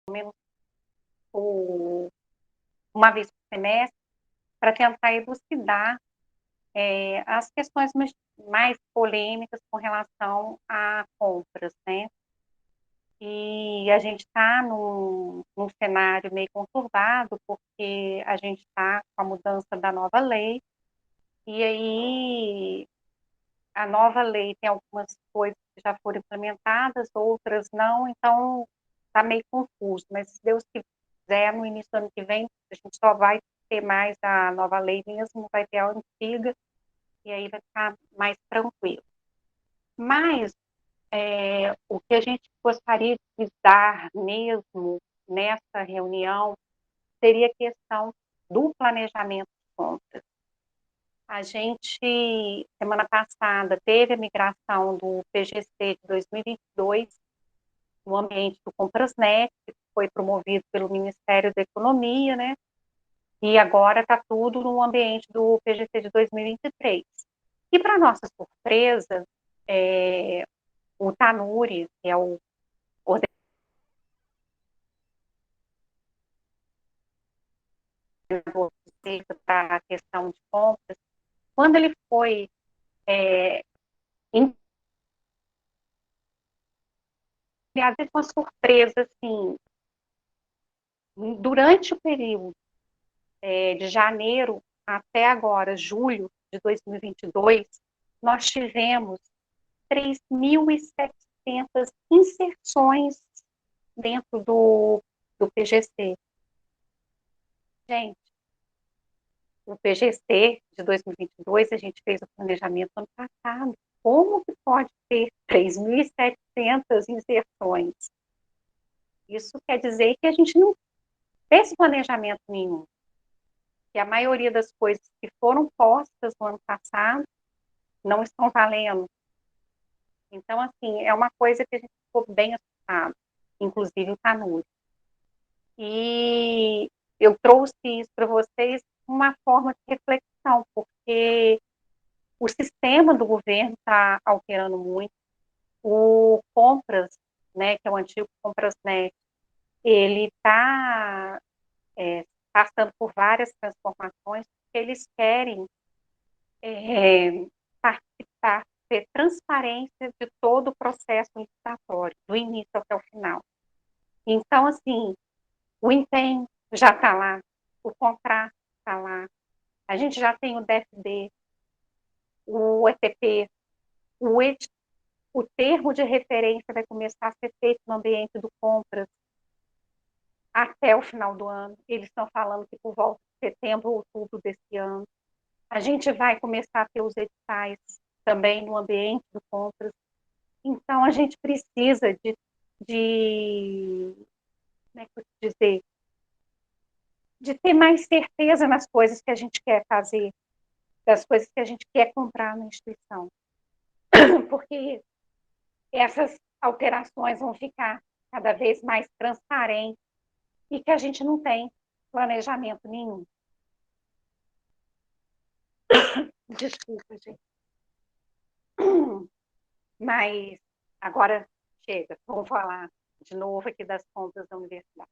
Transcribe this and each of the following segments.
menos uma vez por semestre, para tentar elucidar as questões mais polêmicas com relação a compras, né? E a gente está num cenário meio conturbado, porque a gente está com a mudança da nova lei, e aí a nova lei tem algumas coisas que já foram implementadas, outras não, então está meio confuso, mas se Deus quiser, no início do ano que vem, a gente só vai ter mais a nova lei mesmo, vai ter a antiga, e aí vai ficar mais tranquilo. Mas o que a gente gostaria de frisar mesmo nessa reunião seria a questão do planejamento de compras. A gente, semana passada, teve a migração do PGC de 2022 no ambiente do Comprasnet, que foi promovido pelo Ministério da Economia, né? E agora está tudo no ambiente do PGC de 2023. E, para nossa surpresa, o Tanuri, que é o ordenador para a questão de compras, quando ele foi aliás, é uma surpresa, assim, durante o período de janeiro até agora, julho de 2022, nós tivemos 3.700 inserções dentro do PGC. Gente, o PGC de 2022, a gente fez o planejamento ano passado. Como que pode ter 3.700 inserções? Isso quer dizer que a gente não fez planejamento nenhum. Que a maioria das coisas que foram postas no ano passado não estão valendo. Então, assim, é uma coisa que a gente ficou bem assustado, inclusive o Tanuri. E eu trouxe isso para vocês uma forma de reflexão, porque o sistema do governo está alterando muito. O Compras, né, que é o antigo Comprasnet, ele está passando por várias transformações, porque eles querem participar, ter transparência de todo o processo licitatório, do início até o final. Então, assim, o empenho já está lá, o contrato está lá, a gente já tem o DFD, o ETP, o termo de referência vai começar a ser feito no ambiente do compras até o final do ano. Eles estão falando que por volta de setembro ou outubro desse ano. A gente vai começar a ter os editais também no ambiente do compras. Então, a gente precisa como é que eu vou dizer, de ter mais certeza nas coisas que a gente quer fazer, das coisas que a gente quer comprar na instituição. Porque essas alterações vão ficar cada vez mais transparentes e que a gente não tem planejamento nenhum. Desculpa, gente. Mas agora chega, vamos falar de novo aqui das compras da universidade.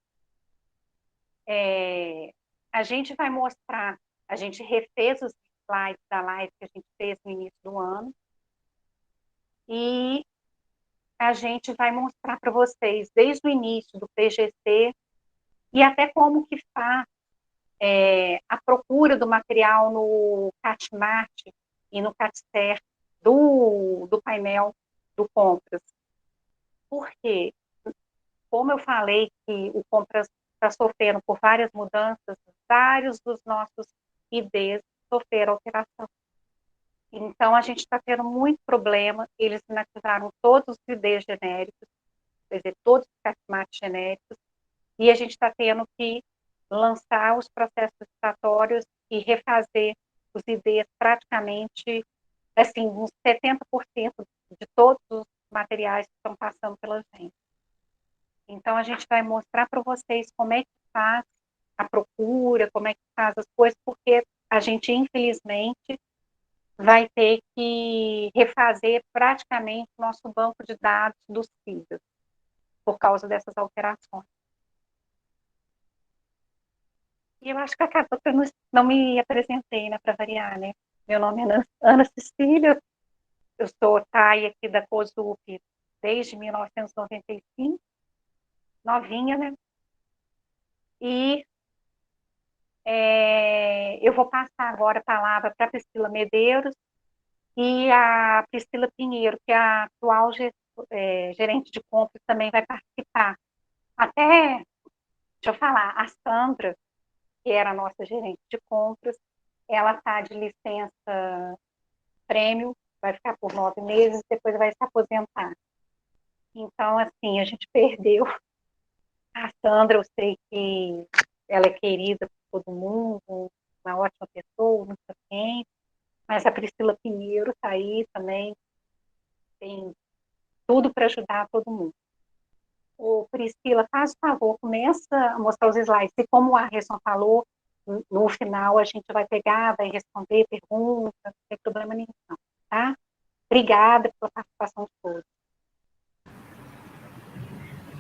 A gente vai mostrar, a gente refez os slides da live que a gente fez no início do ano e a gente vai mostrar para vocês desde o início do PGC e até como que faz a procura do material no CatMat e no CatCer do painel do Compras. Por quê? Como eu falei que o Compras está sofrendo por várias mudanças, vários dos nossos IDs sofreram alteração. Então, a gente está tendo muito problema, eles inativaram todos os IDs genéricos, quer dizer, todos os CatMat genéricos, e a gente está tendo que lançar os processos licitatórios e refazer os IDs praticamente, assim, uns 70% de todos os materiais que estão passando pela gente. Então, a gente vai mostrar para vocês como é que faz a procura, como é que faz as coisas, porque a gente, infelizmente, vai ter que refazer praticamente o nosso banco de dados dos CIDAs, por causa dessas alterações. E eu acho que acabou que eu não me apresentei, né, para variar, né? Meu nome é Ana Cecília, eu sou TAI aqui da COSUP desde 1995, novinha, né? E eu vou passar agora a palavra para a Priscila Medeiros e a Priscila Pinheiro, que é a atual gerente de compras, também vai participar. Até, deixa eu falar, a Sandra, que era a nossa gerente de compras, ela está de licença prêmio, vai ficar por 9 meses, depois vai se aposentar. Então, assim, a gente perdeu a Sandra, eu sei que ela é querida por todo mundo, uma ótima pessoa, muito paciente, mas a Priscila Pinheiro está aí também, tem tudo para ajudar todo mundo. Ô, Priscila, faz o favor, começa a mostrar os slides, e como a Resson falou, no final a gente vai pegar, vai responder perguntas, não tem problema nenhum, tá? Obrigada pela participação de todos.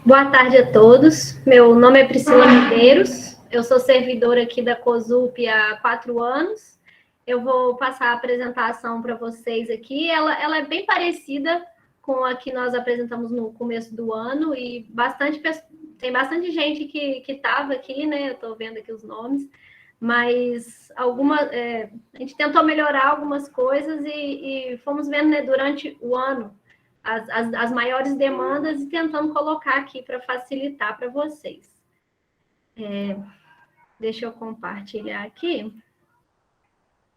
Boa tarde a todos. Meu nome é Priscila Medeiros. Eu sou servidora aqui da COSUP há 4 anos. Eu vou passar a apresentação para vocês aqui. Ela é bem parecida com a que nós apresentamos no começo do ano e tem bastante gente que estava aqui, né? Eu estou vendo aqui os nomes, mas a gente tentou melhorar algumas coisas e fomos vendo, né, durante o ano as maiores demandas e tentando colocar aqui para facilitar para vocês. Deixa eu compartilhar aqui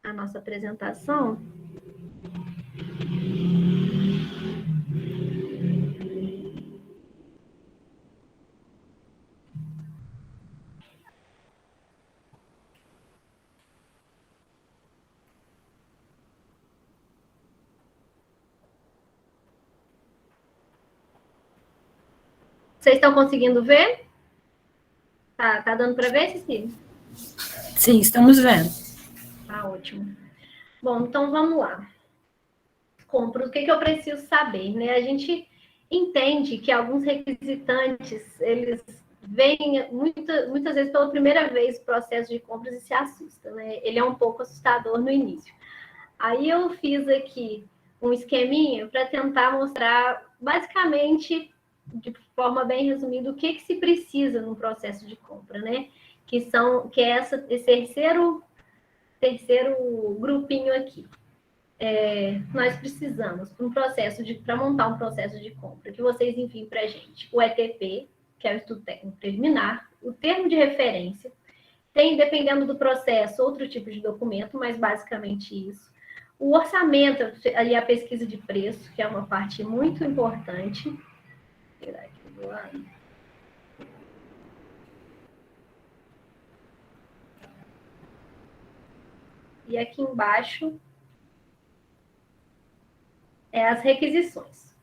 a nossa apresentação. Vocês estão conseguindo ver? Tá dando para ver, Cecília? Sim, estamos vendo. Tá ótimo. Bom, então vamos lá. Compras, o que eu preciso saber, né? A gente entende que alguns requisitantes, eles vêm muitas vezes pela primeira vez o processo de compras e se assustam, né? Ele é um pouco assustador no início. Aí eu fiz aqui um esqueminha para tentar mostrar, basicamente, de forma bem resumida, o que se precisa no processo de compra, né? Que é esse terceiro grupinho aqui. Nós precisamos, para montar um processo de compra, que vocês enviem para a gente o ETP, que é o Estudo Técnico Preliminar, o termo de referência, tem, dependendo do processo, outro tipo de documento, mas basicamente isso. O orçamento, ali a pesquisa de preço, que é uma parte muito importante. Vou tirar aqui do lado. E aqui embaixo as requisições.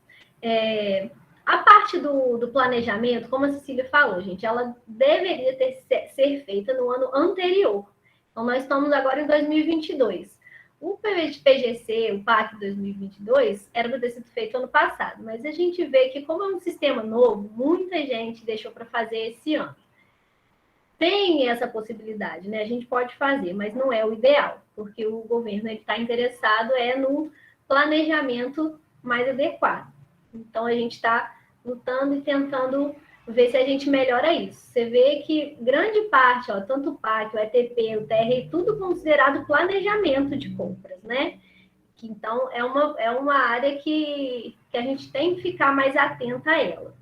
A parte do planejamento, como a Cecília falou, gente, ela deveria ser feita no ano anterior. Então, nós estamos agora em 2022. O PGC, o PAC 2022, era para ter sido feito ano passado, mas a gente vê que, como é um sistema novo, muita gente deixou para fazer esse ano. Tem essa possibilidade, né? A gente pode fazer, mas não é o ideal, porque o governo está interessado no planejamento mais adequado. Então, a gente está lutando e tentando ver se a gente melhora isso. Você vê que grande parte, tanto o PAC, o ETP, o TR, tudo considerado planejamento de compras, né? Então, é uma área que a gente tem que ficar mais atenta a ela.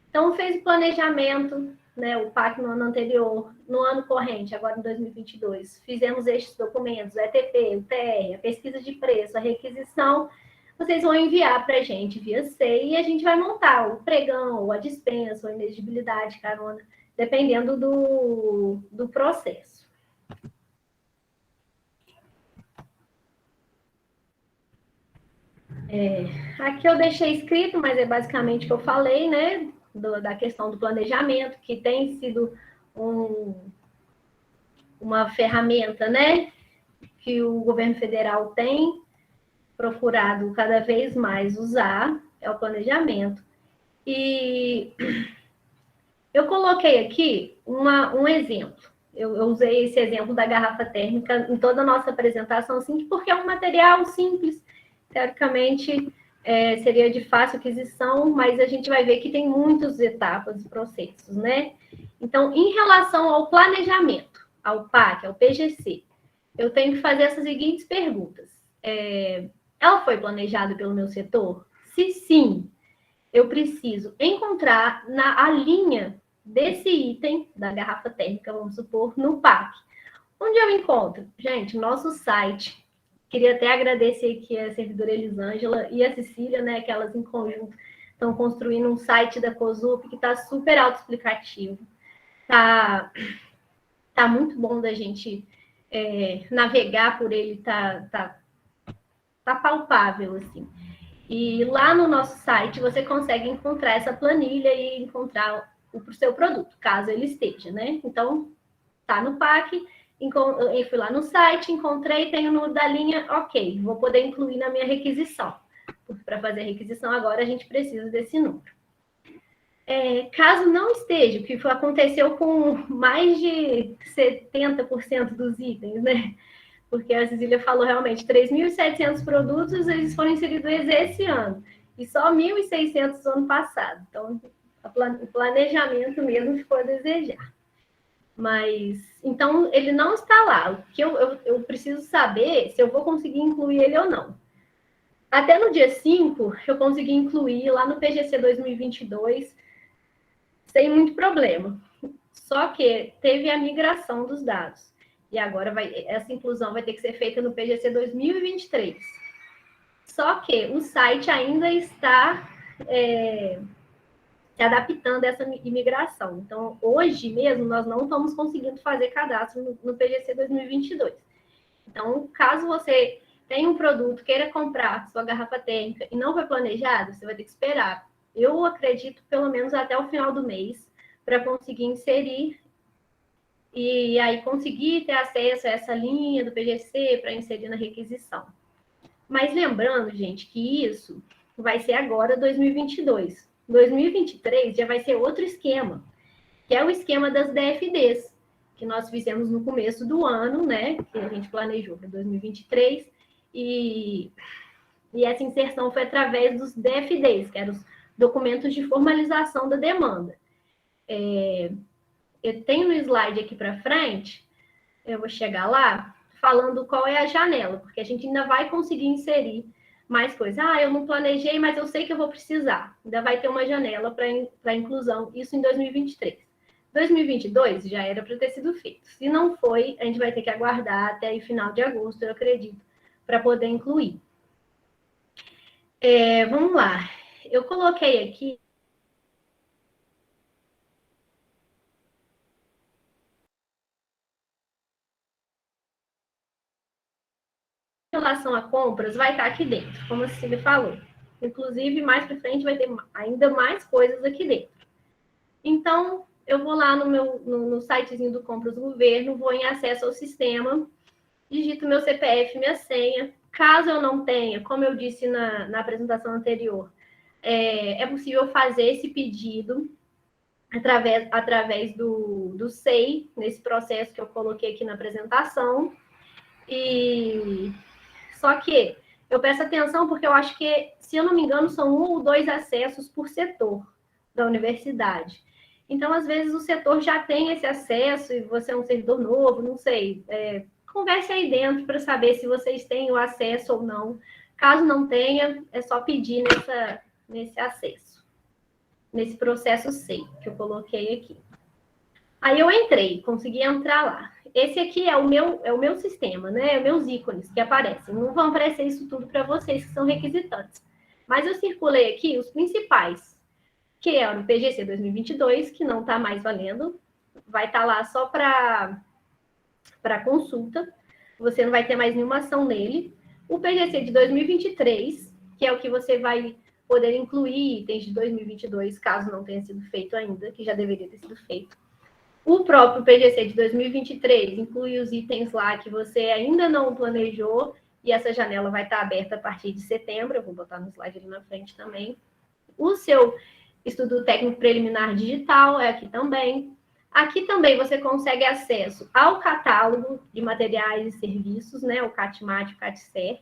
Então, fez o planejamento, né, o PAC no ano anterior, no ano corrente, agora em 2022, fizemos estes documentos, o ETP, o TR, a pesquisa de preço, a requisição, vocês vão enviar para a gente via SEI e a gente vai montar o pregão, ou a dispensa, ou a inexigibilidade, carona, dependendo do processo. Aqui eu deixei escrito, mas é basicamente o que eu falei, né? Da questão do planejamento, que tem sido uma ferramenta, né? Que o governo federal tem procurado cada vez mais usar, é o planejamento. E eu coloquei aqui um exemplo. Eu usei esse exemplo da garrafa térmica em toda a nossa apresentação, assim, porque é um material simples, teoricamente seria de fácil aquisição, mas a gente vai ver que tem muitas etapas e processos, né? Então, em relação ao planejamento, ao PAC, ao PGC, eu tenho que fazer essas seguintes perguntas. Ela foi planejada pelo meu setor? Se sim, eu preciso encontrar a linha desse item da garrafa térmica, vamos supor, no PAC. Onde eu encontro? Gente, nosso site. Queria até agradecer aqui a servidora Elisângela e a Cecília, né, que elas em conjunto estão construindo um site da COSUP que está super autoexplicativo. Tá muito bom da gente navegar por ele, tá palpável, assim. E lá no nosso site você consegue encontrar essa planilha e encontrar o seu produto, caso ele esteja, né? Então, tá no PAC, eu fui lá no site, encontrei, tenho no da linha, ok, vou poder incluir na minha requisição. Para fazer a requisição agora, a gente precisa desse número. Caso não esteja, o que aconteceu com mais de 70% dos itens, né? Porque a Cecília falou realmente, 3.700 produtos eles foram inseridos esse ano, e só 1.600 no ano passado. Então, o planejamento mesmo ficou a desejar. Mas, então, ele não está lá. O que eu preciso saber se eu vou conseguir incluir ele ou não. Até no dia 5, eu consegui incluir lá no PGC 2022, sem muito problema. Só que teve a migração dos dados. E agora essa inclusão vai ter que ser feita no PGC 2023. Só que o site ainda está se adaptando a essa imigração. Então, hoje mesmo, nós não estamos conseguindo fazer cadastro no PGC 2022. Então, caso você tenha um produto, queira comprar sua garrafa térmica e não foi planejado, você vai ter que esperar. Eu acredito, pelo menos até o final do mês, para conseguir inserir e aí conseguir ter acesso a essa linha do PGC para inserir na requisição. Mas lembrando, gente, que isso vai ser agora 2022. 2023 já vai ser outro esquema, que é o esquema das DFDs, que nós fizemos no começo do ano, né? Que a gente planejou para 2023, e essa inserção foi através dos DFDs, que eram os documentos de formalização da demanda. Eu tenho no slide aqui para frente, eu vou chegar lá, falando qual é a janela, porque a gente ainda vai conseguir inserir mais coisas. Eu não planejei, mas eu sei que eu vou precisar. Ainda vai ter uma janela para inclusão, isso em 2023. 2022 já era para ter sido feito. Se não foi, a gente vai ter que aguardar até o final de agosto, eu acredito, para poder incluir. Vamos lá. Eu coloquei aqui em relação a compras, vai estar aqui dentro, como a Cecília falou. Inclusive, mais para frente vai ter ainda mais coisas aqui dentro. Então, eu vou lá no sitezinho do Compras do Governo, vou em acesso ao sistema, digito meu CPF, minha senha. Caso eu não tenha, como eu disse na apresentação anterior, é possível fazer esse pedido através do SEI, nesse processo que eu coloquei aqui na apresentação. Só que eu peço atenção porque eu acho que, se eu não me engano, são 1 ou 2 acessos por setor da universidade. Então, às vezes, o setor já tem esse acesso e você é um servidor novo, não sei. Converse aí dentro para saber se vocês têm o acesso ou não. Caso não tenha, é só pedir nesse acesso, nesse processo SEI que eu coloquei aqui. Aí eu entrei, consegui entrar lá. Esse aqui é o meu sistema, né? Meus ícones que aparecem. Não vão aparecer isso tudo para vocês que são requisitantes. Mas eu circulei aqui os principais, que é o PGC 2022, que não está mais valendo. Vai estar lá só para consulta. Você não vai ter mais nenhuma ação nele. O PGC de 2023, que é o que você vai poder incluir itens de 2022, caso não tenha sido feito ainda, que já deveria ter sido feito. O próprio PGC de 2023 inclui os itens lá que você ainda não planejou, e essa janela vai estar aberta a partir de setembro. Eu vou botar no slide ali na frente também. O seu estudo técnico preliminar digital é aqui também. Aqui também você consegue acesso ao catálogo de materiais e serviços, né? O CATMAT, o CATSER,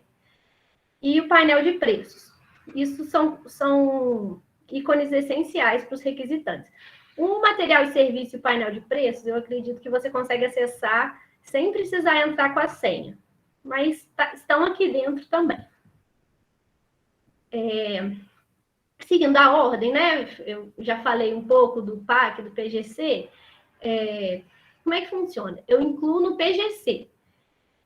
e o painel de preços. Isso são ícones essenciais para os requisitantes. O material e serviço e o painel de preços, eu acredito que você consegue acessar sem precisar entrar com a senha, mas estão aqui dentro também. Seguindo a ordem, né? Eu já falei um pouco do PAC, do PGC. Como é que funciona? Eu incluo no PGC.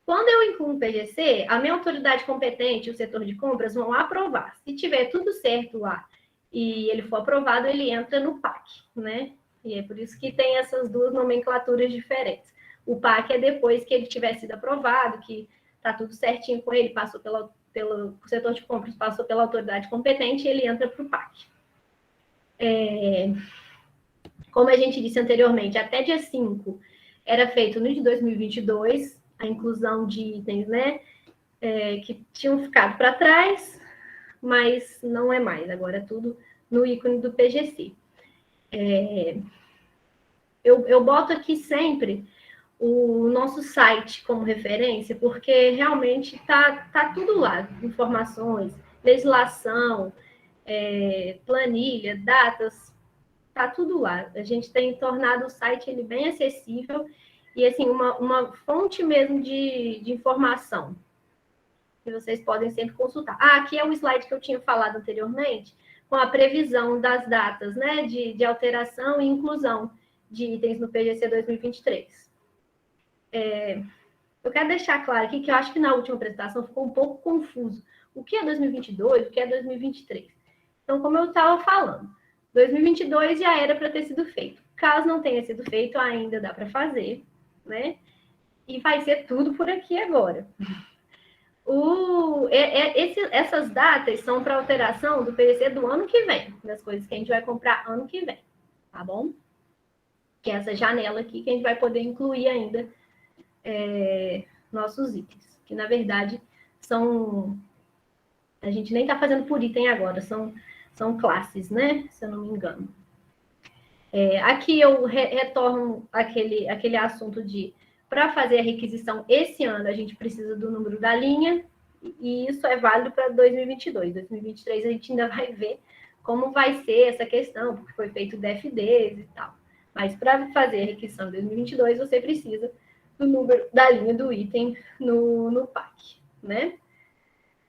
Quando eu incluo no PGC, a minha autoridade competente, o setor de compras, vão aprovar. Se tiver tudo certo lá e ele for aprovado, ele entra no PAC, né? E é por isso que tem essas duas nomenclaturas diferentes. O PAC é depois que ele tiver sido aprovado, que está tudo certinho com ele, passou pelo setor de compras, passou pela autoridade competente, e ele entra para o PAC. Como a gente disse anteriormente, até dia 5 era feito no de 2022, a inclusão de itens, né, que tinham ficado para trás, mas não é mais, agora é tudo no ícone do PGC. Eu boto aqui sempre o nosso site como referência, porque realmente tá tudo lá, informações, legislação, planilha, datas, tá tudo lá. A gente tem tornado o site ele bem acessível e assim uma fonte mesmo de informação que vocês podem sempre consultar. Aqui é o slide que eu tinha falado anteriormente, com a previsão das datas, né, de alteração e inclusão de itens no PGC 2023. Eu quero deixar claro aqui que eu acho que na última apresentação ficou um pouco confuso. O que é 2022, o que é 2023? Então, como eu estava falando, 2022 já era para ter sido feito. Caso não tenha sido feito, ainda dá para fazer, né? E vai ser tudo por aqui agora. Essas datas são para alteração do PVC do ano que vem, das coisas que a gente vai comprar ano que vem, tá bom? Que é essa janela aqui que a gente vai poder incluir ainda nossos itens, que na verdade são... A gente nem está fazendo por item agora, são classes, né? Se eu não me engano. Aqui eu retorno aquele assunto de, para fazer a requisição esse ano, a gente precisa do número da linha, e isso é válido para 2022. 2023 a gente ainda vai ver como vai ser essa questão, porque foi feito DFDs e tal. Mas para fazer a requisição em 2022, você precisa do número da linha do item no PAC, né?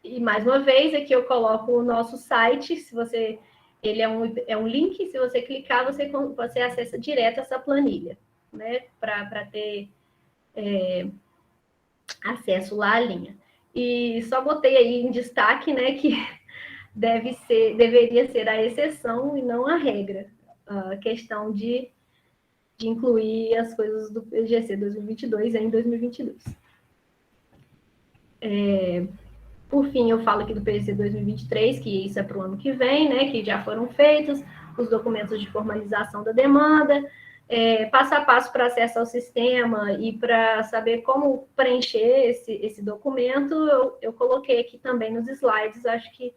E mais uma vez, aqui eu coloco o nosso site, se você... Ele é um link, se você clicar, você acessa direto essa planilha, né? Para ter acesso lá à linha. E só botei aí em destaque, né, que deveria ser a exceção e não a regra. A questão de incluir as coisas do PGC 2022 em 2022. Por fim, eu falo aqui do PGC 2023, que isso é para o ano que vem, né, que já foram feitos os documentos de formalização da demanda, passo a passo para acesso ao sistema e para saber como preencher esse documento, eu coloquei aqui também nos slides, acho que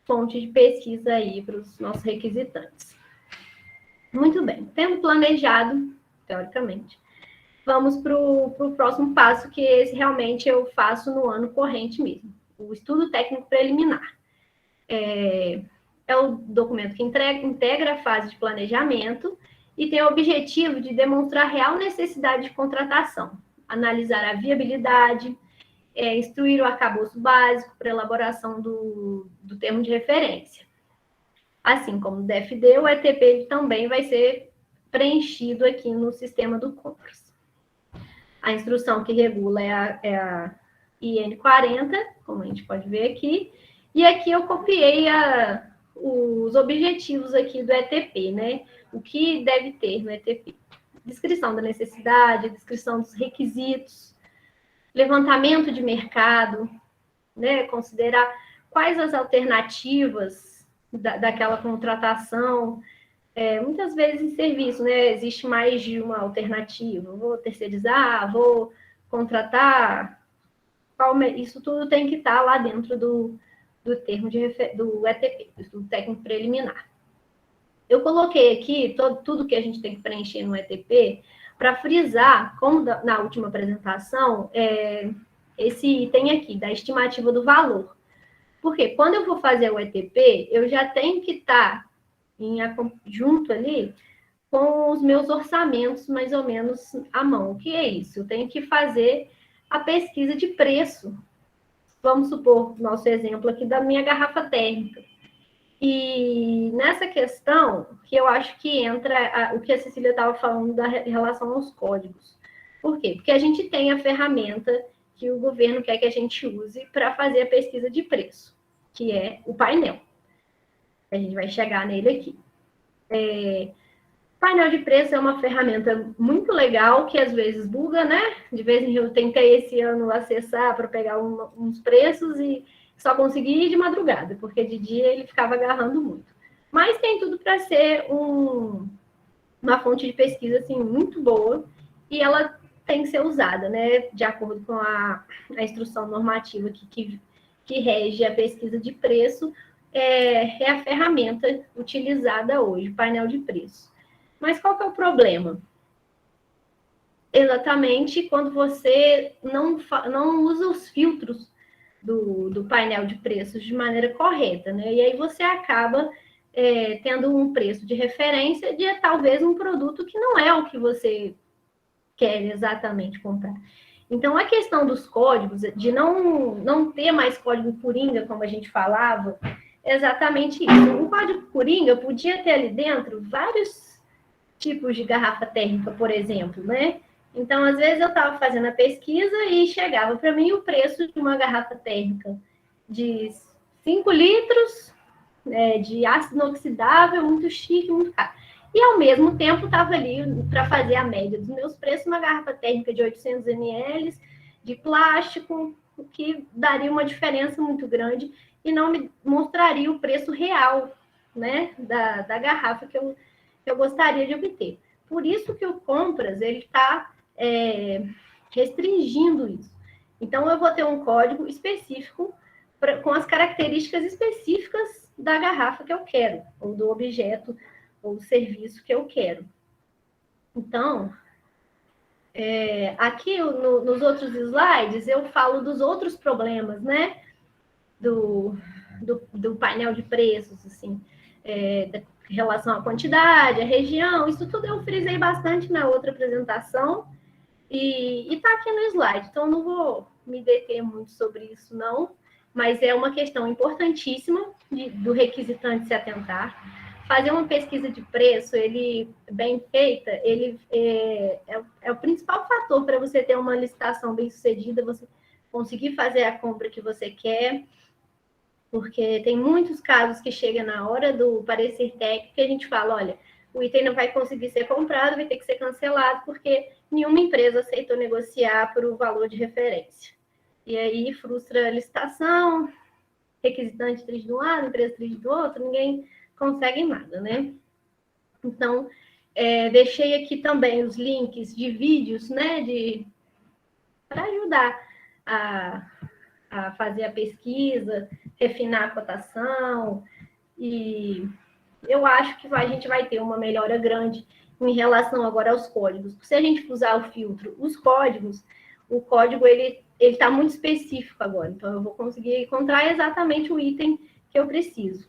fonte de pesquisa aí para os nossos requisitantes. Muito bem, tendo planejado, teoricamente, vamos para o próximo passo, que esse realmente eu faço no ano corrente mesmo, o estudo técnico preliminar. É o documento que integra a fase de planejamento e tem o objetivo de demonstrar a real necessidade de contratação, analisar a viabilidade, instruir o arcabouço básico para elaboração do termo de referência. Assim como o DFD, o ETP também vai ser preenchido aqui no sistema do Compras. A instrução que regula é a IN 40, como a gente pode ver aqui, e aqui eu copiei os objetivos aqui do ETP, né? O que deve ter no ETP? Descrição da necessidade, descrição dos requisitos, levantamento de mercado, né? Considerar quais as alternativas daquela contratação. Muitas vezes em serviço, né? Existe mais de uma alternativa. Vou terceirizar, vou contratar. Isso tudo tem que estar lá dentro do termo do ETP, do estudo técnico preliminar. Eu coloquei aqui tudo que a gente tem que preencher no ETP para frisar, como na última apresentação, esse item aqui, da estimativa do valor. Porque quando eu vou fazer o ETP, eu já tenho que estar junto ali com os meus orçamentos, mais ou menos, à mão. O que é isso? Eu tenho que fazer a pesquisa de preço. Vamos supor, nosso exemplo aqui da minha garrafa térmica. E nessa questão, que eu acho que entra o que a Cecília estava falando em relação aos códigos. Por quê? Porque a gente tem a ferramenta que o governo quer que a gente use para fazer a pesquisa de preço, que é o painel. A gente vai chegar nele aqui. Painel de preço é uma ferramenta muito legal, que às vezes buga, né? De vez em quando eu tentei esse ano acessar para pegar uns preços e só consegui ir de madrugada, porque de dia ele ficava agarrando muito. Mas tem tudo para ser uma fonte de pesquisa assim, muito boa, e ela tem que ser usada, né? De acordo com a instrução normativa que rege a pesquisa de preço, é a ferramenta utilizada hoje, painel de preço. Mas qual que é o problema? Exatamente quando você não usa os filtros do painel de preços de maneira correta, né? E aí você acaba tendo um preço de referência de talvez um produto que não é o que você quer exatamente comprar. Então, a questão dos códigos, de não ter mais código coringa, como a gente falava, é exatamente isso. O código coringa podia ter ali dentro vários tipos de garrafa térmica, por exemplo, né? Então, às vezes eu estava fazendo a pesquisa e chegava para mim o preço de uma garrafa térmica de 5 litros, de ácido inoxidável, muito chique, muito caro. E, ao mesmo tempo, estava ali para fazer a média dos meus preços, uma garrafa térmica de 800 ml, de plástico, o que daria uma diferença muito grande e não me mostraria o preço real, né, da garrafa que eu gostaria de obter. Por isso que o Compras está restringindo isso. Então, eu vou ter um código específico com as características específicas da garrafa que eu quero, ou do objeto, ou do serviço que eu quero. Então, aqui nos outros slides, eu falo dos outros problemas, né? Do painel de preços, assim, em relação à quantidade, à região, isso tudo eu frisei bastante na outra apresentação, e está aqui no slide, então não vou me deter muito sobre isso, não, mas é uma questão importantíssima do requisitante se atentar. Fazer uma pesquisa de preço, ele bem feita, ele é o principal fator para você ter uma licitação bem sucedida, você conseguir fazer a compra que você quer, porque tem muitos casos que chega na hora do parecer técnico que a gente fala, olha, o item não vai conseguir ser comprado, vai ter que ser cancelado, porque nenhuma empresa aceitou negociar por um valor de referência. E aí frustra a licitação, requisitante triste de um lado, empresa triste do outro, ninguém consegue nada, né? Então, deixei aqui também os links de vídeos, né, para ajudar a fazer a pesquisa, refinar a cotação, e eu acho que a gente vai ter uma melhora grande em relação agora aos códigos. Se a gente usar o filtro, os códigos, o código ele está muito específico agora, então eu vou conseguir encontrar exatamente o item que eu preciso.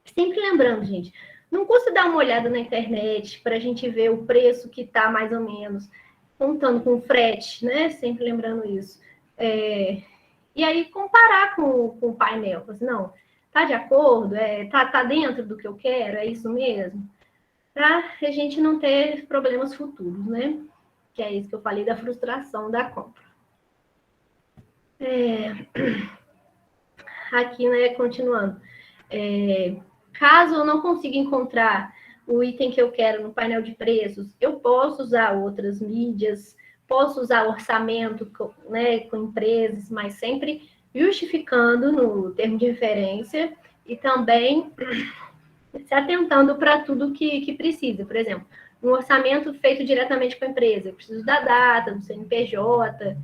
Sempre lembrando, gente, não custa dar uma olhada na internet para a gente ver o preço que está mais ou menos, contando com frete, né? Sempre lembrando isso. E aí comparar com o painel. Assim, não, tá de acordo? Tá dentro do que eu quero? É isso mesmo? Para a gente não ter problemas futuros, né? Que é isso que eu falei da frustração da compra. Aqui, né, continuando. Caso eu não consiga encontrar o item que eu quero no painel de preços, eu posso usar outras mídias, posso usar orçamento, né, com empresas, mas sempre justificando no termo de referência e também se atentando para tudo que precisa. Por exemplo, um orçamento feito diretamente com a empresa, eu preciso da data, do CNPJ,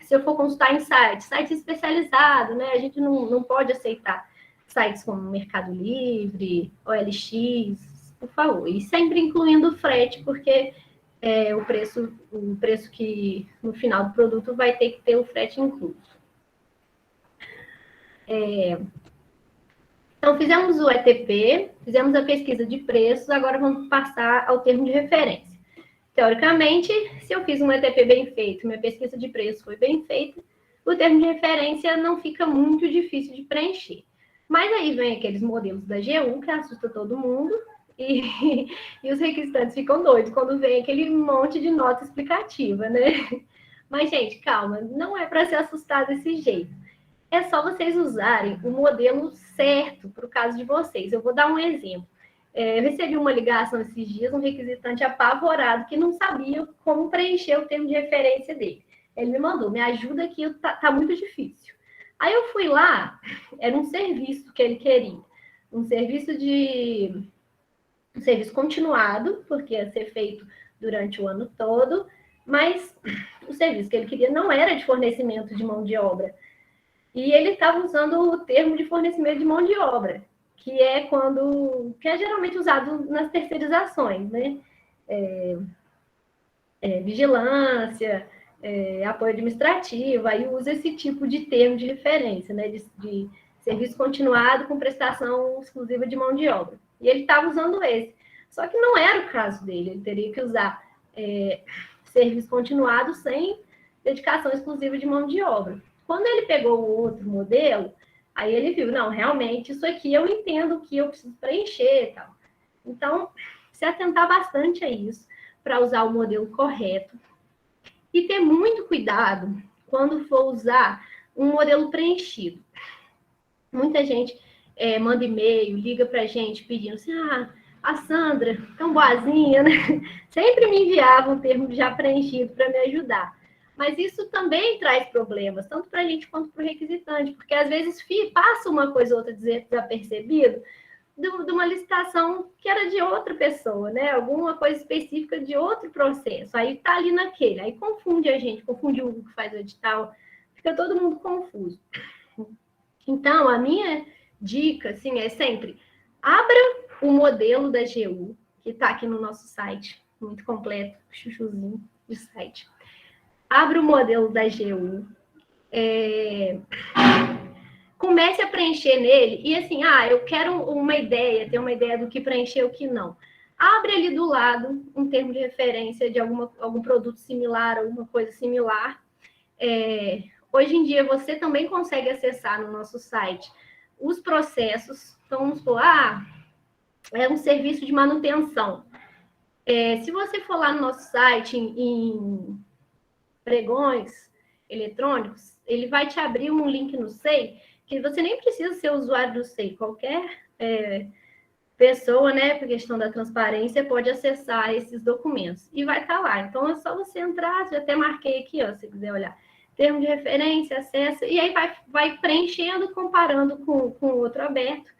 se eu for consultar em site especializado, né, a gente não pode aceitar sites como Mercado Livre, OLX, por favor. E sempre incluindo o frete, porque o preço que no final do produto vai ter que ter o frete incluso. Então, fizemos o ETP, fizemos a pesquisa de preços, agora vamos passar ao termo de referência. Teoricamente, se eu fiz um ETP bem feito, minha pesquisa de preço foi bem feita, o termo de referência não fica muito difícil de preencher. Mas aí vem aqueles modelos da GU que assusta todo mundo e os requisitantes ficam doidos quando vem aquele monte de nota explicativa, né? Mas, gente, calma, não é para se assustar desse jeito. É só vocês usarem o modelo certo para o caso de vocês. Eu vou dar um exemplo. Eu recebi uma ligação esses dias, um requisitante apavorado que não sabia como preencher o termo de referência dele. Ele me mandou, me ajuda aqui, tá muito difícil. Aí eu fui lá, era um serviço que ele queria. Um serviço continuado, porque ia ser feito durante o ano todo, mas o serviço que ele queria não era de fornecimento de mão de obra. E ele estava usando o termo de fornecimento de mão de obra, que é geralmente usado nas terceirizações, né? Vigilância, apoio administrativo, aí usa esse tipo de termo de referência, né? De serviço continuado com prestação exclusiva de mão de obra. E ele estava usando esse. Só que não era o caso dele, ele teria que usar serviço continuado sem dedicação exclusiva de mão de obra. Quando ele pegou o outro modelo, aí ele viu, não, realmente, isso aqui eu entendo que eu preciso preencher e tal. Então, se atentar bastante a isso, para usar o modelo correto. E ter muito cuidado quando for usar um modelo preenchido. Muita gente manda e-mail, liga para a gente pedindo assim, a Sandra, tão boazinha, né? Sempre me enviava um termo já preenchido para me ajudar. Mas isso também traz problemas, tanto para a gente quanto para o requisitante, porque às vezes passa uma coisa ou outra desapercebido de uma licitação que era de outra pessoa, né? Alguma coisa específica de outro processo. Aí tá ali naquele, aí confunde a gente, confunde o que faz o edital, fica todo mundo confuso. Então, a minha dica, assim, é sempre abra o modelo da GU, que está aqui no nosso site, muito completo, chuchuzinho de site. Abra o modelo da GU, comece a preencher nele, e assim, eu quero ter uma ideia do que preencher e o que não. Abre ali do lado um termo de referência de algum produto similar, alguma coisa similar. Hoje em dia, você também consegue acessar no nosso site os processos. Então, vamos supor, é um serviço de manutenção. Se você for lá no nosso site, em pregões eletrônicos, ele vai te abrir um link no SEI, que você nem precisa ser usuário do SEI, qualquer pessoa, né, por questão da transparência, pode acessar esses documentos, e vai estar lá. Então, é só você entrar, eu até marquei aqui, se você quiser olhar, termo de referência, acessa, e aí vai preenchendo, comparando com o outro aberto,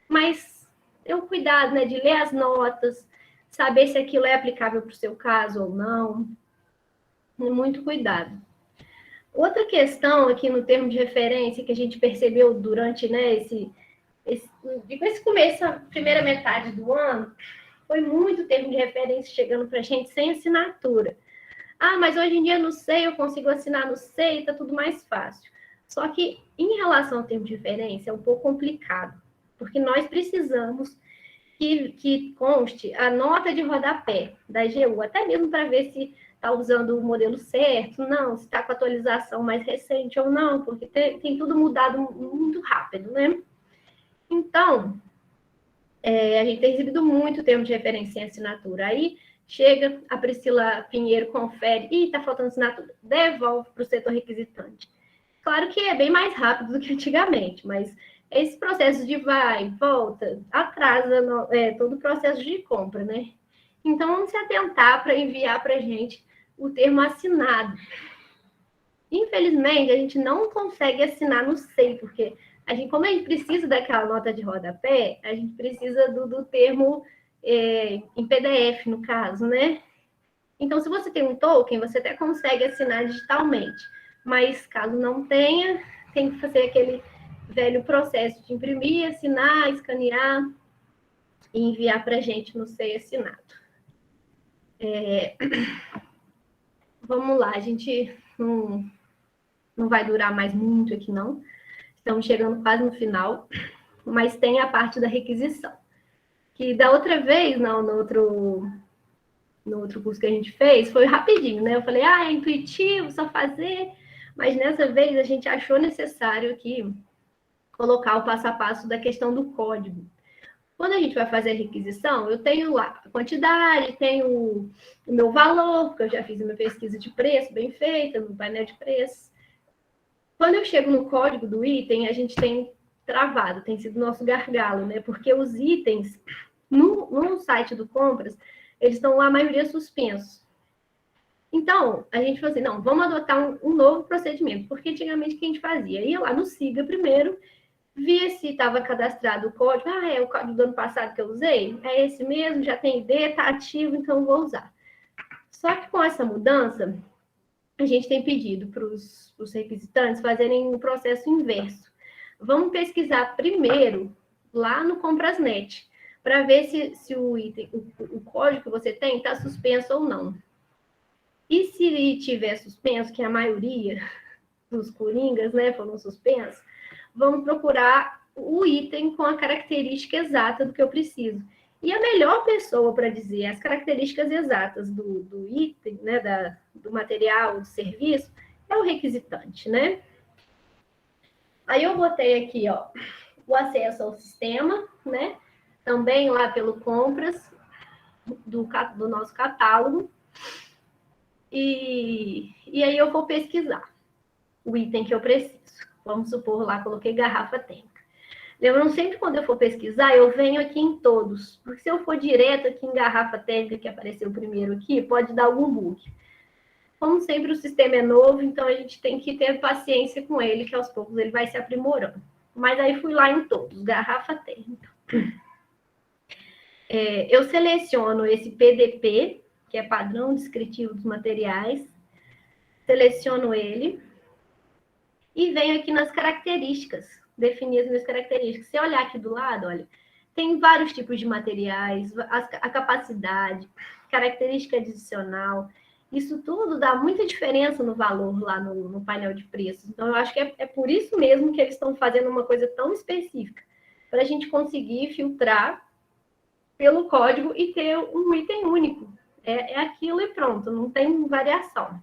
mas ter o cuidado, né, de ler as notas, saber se aquilo é aplicável para o seu caso ou não, muito cuidado. Outra questão aqui no termo de referência que a gente percebeu durante, né, esse começo, a primeira metade do ano, foi muito termo de referência chegando para a gente sem assinatura. Mas hoje em dia no SEI eu consigo assinar no SEI, está tudo mais fácil. Só que em relação ao termo de referência é um pouco complicado, porque nós precisamos que conste a nota de rodapé da GU, até mesmo para ver se está usando o modelo certo, não, se está com a atualização mais recente ou não, porque tem tudo mudado muito rápido, né? Então, a gente tem recebido muito termo de referência em assinatura. Aí chega a Priscila Pinheiro, confere, está faltando assinatura, devolve para o setor requisitante. Claro que é bem mais rápido do que antigamente, mas esse processo de vai, volta, atrasa todo o processo de compra, né? Então, vamos se atentar para enviar para a gente o termo assinado. Infelizmente, a gente não consegue assinar no SEI, porque como a gente precisa daquela nota de rodapé, a gente precisa do termo em PDF, no caso, né? Então, se você tem um token, você até consegue assinar digitalmente. Mas, caso não tenha, tem que fazer velho processo de imprimir, assinar, escanear e enviar para a gente no SEI assinado. Vamos lá, a gente não vai durar mais muito aqui, não. Estamos chegando quase no final, mas tem a parte da requisição. Que da outra vez, no outro curso que a gente fez, foi rapidinho, né? Eu falei, é intuitivo, só fazer. Mas nessa vez a gente achou necessário aqui colocar o passo a passo da questão do código. Quando a gente vai fazer a requisição, eu tenho lá a quantidade, tenho o meu valor, porque eu já fiz uma pesquisa de preço bem feita, no painel de preços. Quando eu chego no código do item, a gente tem travado, tem sido nosso gargalo, né? Porque os itens, no site do Compras, eles estão lá, a maioria suspensos. Então, a gente falou assim, não, vamos adotar um novo procedimento, porque antigamente o que a gente fazia? Ia lá no SIGA primeiro, via se estava cadastrado o código, é o código do ano passado que eu usei? É esse mesmo, já tem ID, está ativo, então vou usar. Só que com essa mudança, a gente tem pedido para os requisitantes fazerem um processo inverso. Vamos pesquisar primeiro lá no Comprasnet, para ver se o item, o código que você tem está suspenso ou não. E se tiver suspenso, que a maioria dos coringas, né, foram suspensos, vamos procurar o item com a característica exata do que eu preciso. E a melhor pessoa para dizer as características exatas do item, né, do material, do serviço, é o requisitante, né? Aí eu botei aqui, o acesso ao sistema, né? Também lá pelo Compras, do nosso catálogo. E aí eu vou pesquisar o item que eu preciso. Vamos supor lá, coloquei garrafa térmica. Lembrando, sempre quando eu for pesquisar, eu venho aqui em todos. Porque se eu for direto aqui em garrafa térmica, que apareceu primeiro aqui, pode dar algum bug. Como sempre, o sistema é novo, então a gente tem que ter paciência com ele, que aos poucos ele vai se aprimorando. Mas aí fui lá em todos, garrafa térmica. Eu seleciono esse PDP, que é padrão descritivo dos materiais, seleciono ele e venho aqui nas características, definir as minhas características. Se eu olhar aqui do lado, olha, tem vários tipos de materiais, a capacidade, característica adicional, isso tudo dá muita diferença no valor lá no painel de preços. Então, eu acho que é por isso mesmo que eles estão fazendo uma coisa tão específica, para a gente conseguir filtrar pelo código e ter um item único. É aquilo e pronto, não tem variação.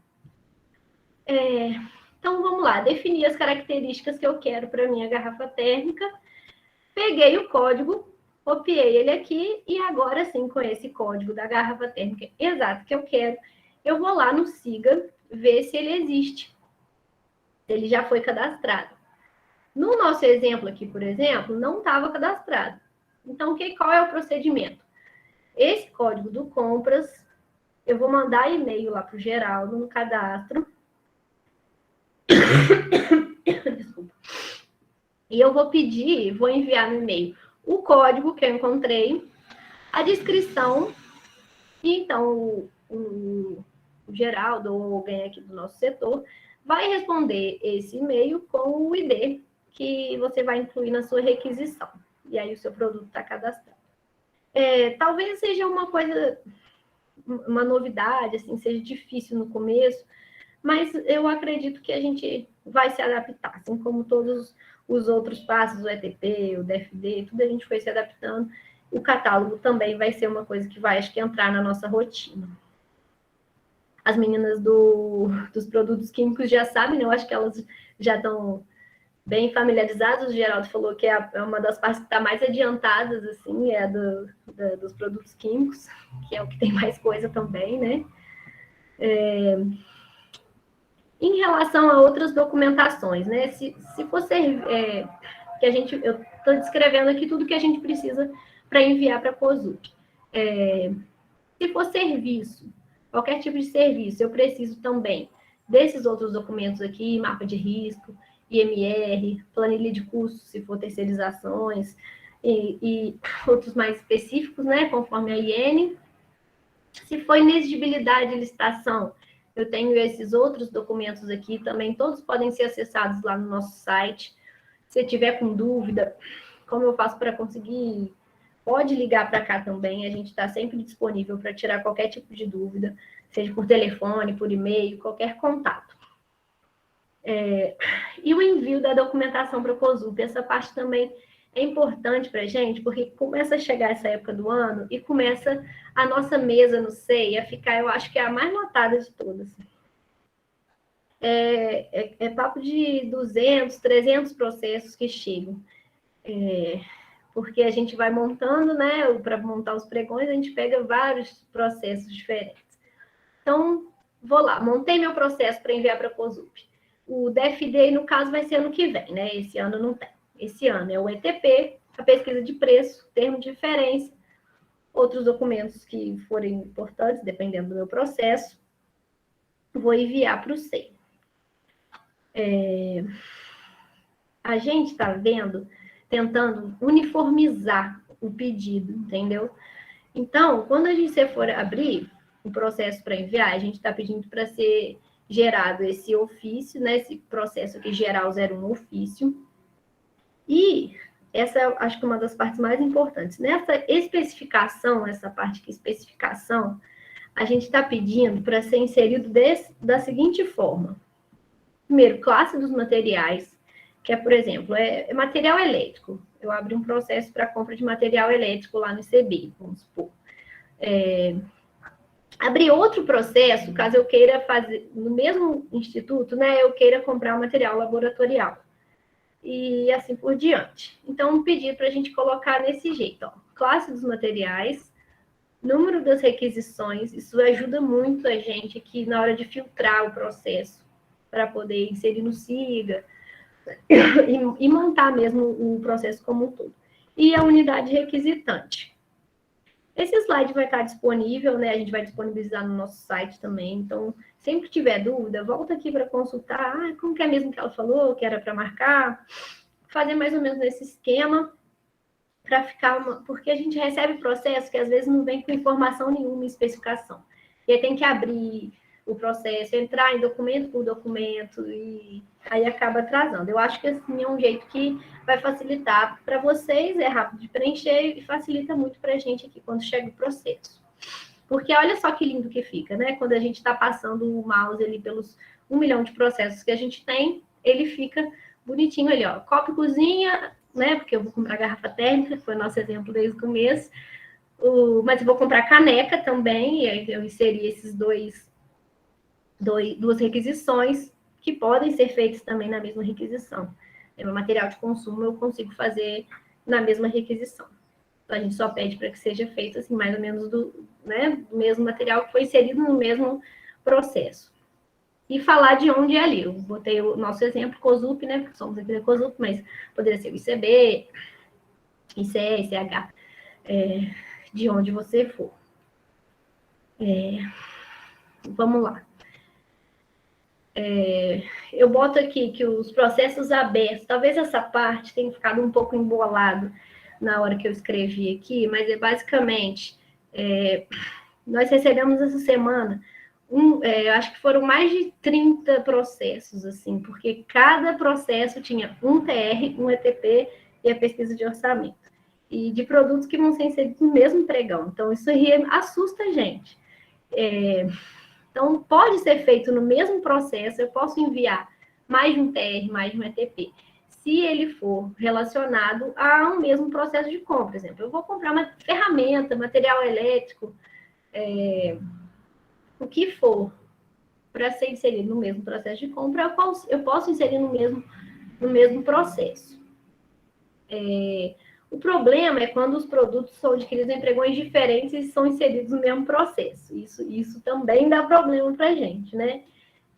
Então, vamos lá, definir as características que eu quero para a minha garrafa térmica. Peguei o código, copiei ele aqui, e agora sim, com esse código da garrafa térmica exato que eu quero, eu vou lá no SIGA ver se ele existe, se ele já foi cadastrado. No nosso exemplo aqui, por exemplo, não estava cadastrado. Então, qual é o procedimento? Esse código do Compras, eu vou mandar e-mail lá para o Geraldo no cadastro. Desculpa. E eu vou enviar no e-mail o código que eu encontrei, a descrição, e então o Geraldo ou alguém aqui do nosso setor vai responder esse e-mail com o ID que você vai incluir na sua requisição. E aí o seu produto está cadastrado. Talvez seja uma novidade, assim, seja difícil no começo, mas eu acredito que a gente vai se adaptar, assim como todos os outros passos, o ETP, o DFD, tudo a gente foi se adaptando. O catálogo também vai ser uma coisa que vai, acho que, entrar na nossa rotina. As meninas dos produtos químicos já sabem, eu acho que elas já estão bem familiarizadas. O Geraldo falou que é uma das partes que está mais adiantadas, assim, dos produtos químicos, que é o que tem mais coisa também, né? Em relação a outras documentações, né? Se for eu estou descrevendo aqui tudo que a gente precisa para enviar para a COSUC. Se for serviço, qualquer tipo de serviço, eu preciso também desses outros documentos aqui, mapa de risco, IMR, planilha de custos, se for terceirizações, e outros mais específicos, né? Conforme a IN. Se for inexigibilidade de licitação, eu tenho esses outros documentos aqui também, todos podem ser acessados lá no nosso site. Se tiver com dúvida, como eu faço para conseguir, pode ligar para cá também, a gente está sempre disponível para tirar qualquer tipo de dúvida, seja por telefone, por e-mail, qualquer contato. E o envio da documentação para o COSUP, essa parte também é importante para a gente, porque começa a chegar essa época do ano e começa a nossa mesa no SEI a ficar, eu acho que é a mais lotada de todas. É papo de 200, 300 processos que chegam. Porque a gente vai montando, né? Para montar os pregões, a gente pega vários processos diferentes. Então, vou lá, montei meu processo para enviar para a COSUP. O DFD, no caso, vai ser ano que vem, né? Esse ano não tem. Esse ano é o ETP, a pesquisa de preço, termo de referência, outros documentos que forem importantes, dependendo do meu processo, vou enviar para o SEI. A gente está vendo, tentando uniformizar o pedido, entendeu? Então, quando a gente for abrir o processo para enviar, a gente está pedindo para ser gerado esse ofício, né? Esse processo aqui, geral 01 ofício. E essa é, acho que, uma das partes mais importantes. Nessa especificação, essa parte aqui, especificação, a gente está pedindo para ser inserido da seguinte forma. Primeiro, classe dos materiais, que é, por exemplo, material elétrico. Eu abri um processo para compra de material elétrico lá no ICB, vamos supor. Abrir outro processo, caso eu queira fazer, no mesmo instituto, né, eu queira comprar um material laboratorial. E assim por diante. Então, pedir para a gente colocar nesse jeito, ó, classe dos materiais, número das requisições, isso ajuda muito a gente aqui na hora de filtrar o processo, para poder inserir no SIGA e montar mesmo o processo como um todo. E a unidade requisitante. Esse slide vai estar disponível, né? A gente vai disponibilizar no nosso site também. Então, sempre que tiver dúvida, volta aqui para consultar. Como que é mesmo que ela falou, que era para marcar? Fazer mais ou menos nesse esquema, para ficar porque a gente recebe processo que às vezes não vem com informação nenhuma em especificação. E aí tem que abrir o processo, entrar em documento por documento, e aí acaba atrasando. Eu acho que assim é um jeito que vai facilitar para vocês, é rápido de preencher e facilita muito para a gente aqui quando chega o processo. Porque olha só que lindo que fica, né? Quando a gente está passando o mouse ali pelos 1 milhão de processos que a gente tem, ele fica bonitinho ali, ó. Copa e cozinha, né? Porque eu vou comprar garrafa térmica, que foi o nosso exemplo desde o começo. Mas eu vou comprar caneca também, e aí eu inseri esses duas requisições que podem ser feitas também na mesma requisição. O material de consumo eu consigo fazer na mesma requisição. Então, a gente só pede para que seja feito assim, mais ou menos do mesmo material que foi inserido no mesmo processo. E falar de onde é ali. Eu botei o nosso exemplo, COSUP, né? Porque somos aqui da COSUP, mas poderia ser o ICB, ICE, ICH, de onde você for. Vamos lá. Eu boto aqui que os processos abertos, talvez essa parte tenha ficado um pouco embolado na hora que eu escrevi aqui, mas basicamente, nós recebemos essa semana, acho que foram mais de 30 processos, assim, porque cada processo tinha um TR, um ETP e a pesquisa de orçamento. E de produtos que vão ser inseridos no mesmo pregão. Então, isso aí assusta a gente. Então, pode ser feito no mesmo processo, eu posso enviar mais de um TR, mais de um ETP, se ele for relacionado a um mesmo processo de compra. Por exemplo, eu vou comprar uma ferramenta, material elétrico, o que for, para ser inserido no mesmo processo de compra, eu posso inserir no mesmo processo. O problema é quando os produtos são adquiridos em pregões diferentes e são inseridos no mesmo processo. Isso também dá problema para a gente, né?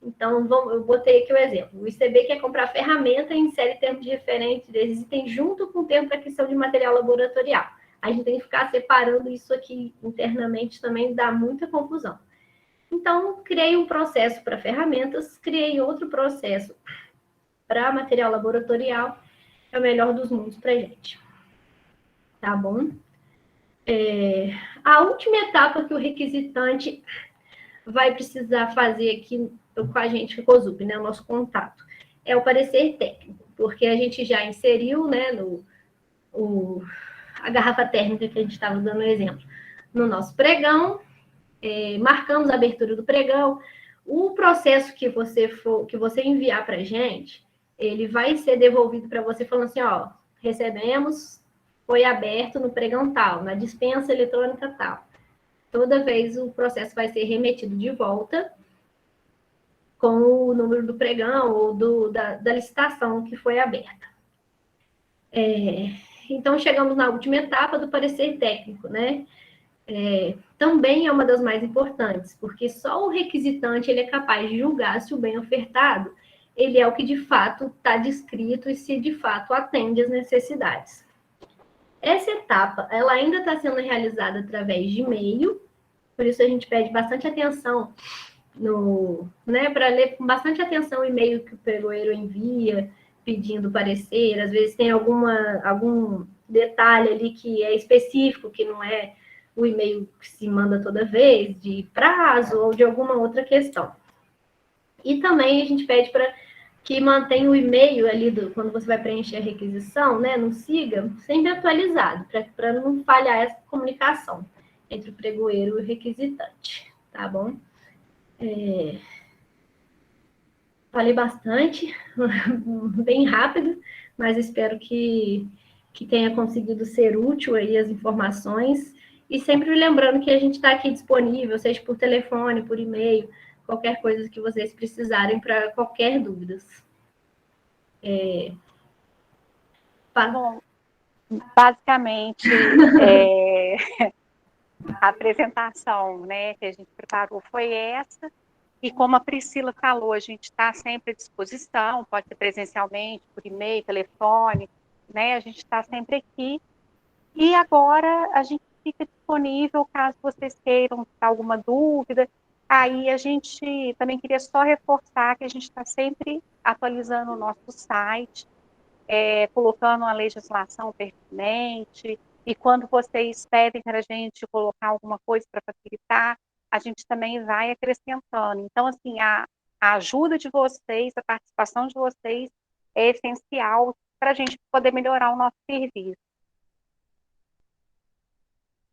Então, eu botei aqui o exemplo. O ICB quer comprar ferramenta e insere termos de referência desses itens junto com o termo para aquisição de material laboratorial. A gente tem que ficar separando isso aqui internamente, também dá muita confusão. Então, criei um processo para ferramentas, criei outro processo para material laboratorial. É o melhor dos mundos para a gente. Tá bom? A última etapa que o requisitante vai precisar fazer aqui com a gente, com o COSUP, né? O nosso contato, é o parecer técnico. porque a gente já inseriu, né, a garrafa térmica que a gente estava dando exemplo no nosso pregão, marcamos a abertura do pregão. O processo que você enviar para a gente, ele vai ser devolvido para você falando assim, ó, recebemos, foi aberto no pregão tal, na dispensa eletrônica tal. Toda vez o processo vai ser remetido de volta com o número do pregão ou da licitação que foi aberta. Então, chegamos na última etapa do parecer técnico, né? Também é uma das mais importantes, porque só o requisitante ele é capaz de julgar se o bem ofertado ele é o que de fato está descrito e se de fato atende às necessidades. Essa etapa, ela ainda está sendo realizada através de e-mail, por isso a gente pede bastante atenção para ler com bastante atenção o e-mail que o pregoeiro envia, pedindo parecer, às vezes tem algum detalhe ali que é específico, que não é o e-mail que se manda toda vez, de prazo ou de alguma outra questão. E também a gente pede para que mantenha o e-mail ali, quando você vai preencher a requisição, né, no SIGA, sempre atualizado, para não falhar essa comunicação entre o pregoeiro e o requisitante, tá bom? Falei bastante, bem rápido, mas espero que tenha conseguido ser útil aí as informações. E sempre lembrando que a gente está aqui disponível, seja por telefone, por e-mail, qualquer coisa que vocês precisarem para qualquer dúvida. Bom, basicamente, a apresentação, né, que a gente preparou foi essa. E como a Priscila falou, a gente está sempre à disposição, pode ser presencialmente, por e-mail, telefone, né? A gente está sempre aqui. E agora a gente fica disponível caso vocês queiram tirar alguma dúvida. Aí a gente também queria só reforçar que a gente está sempre atualizando o nosso site, colocando a legislação pertinente, e quando vocês pedem para a gente colocar alguma coisa para facilitar, a gente também vai acrescentando. Então, assim, a ajuda de vocês, a participação de vocês é essencial para a gente poder melhorar o nosso serviço.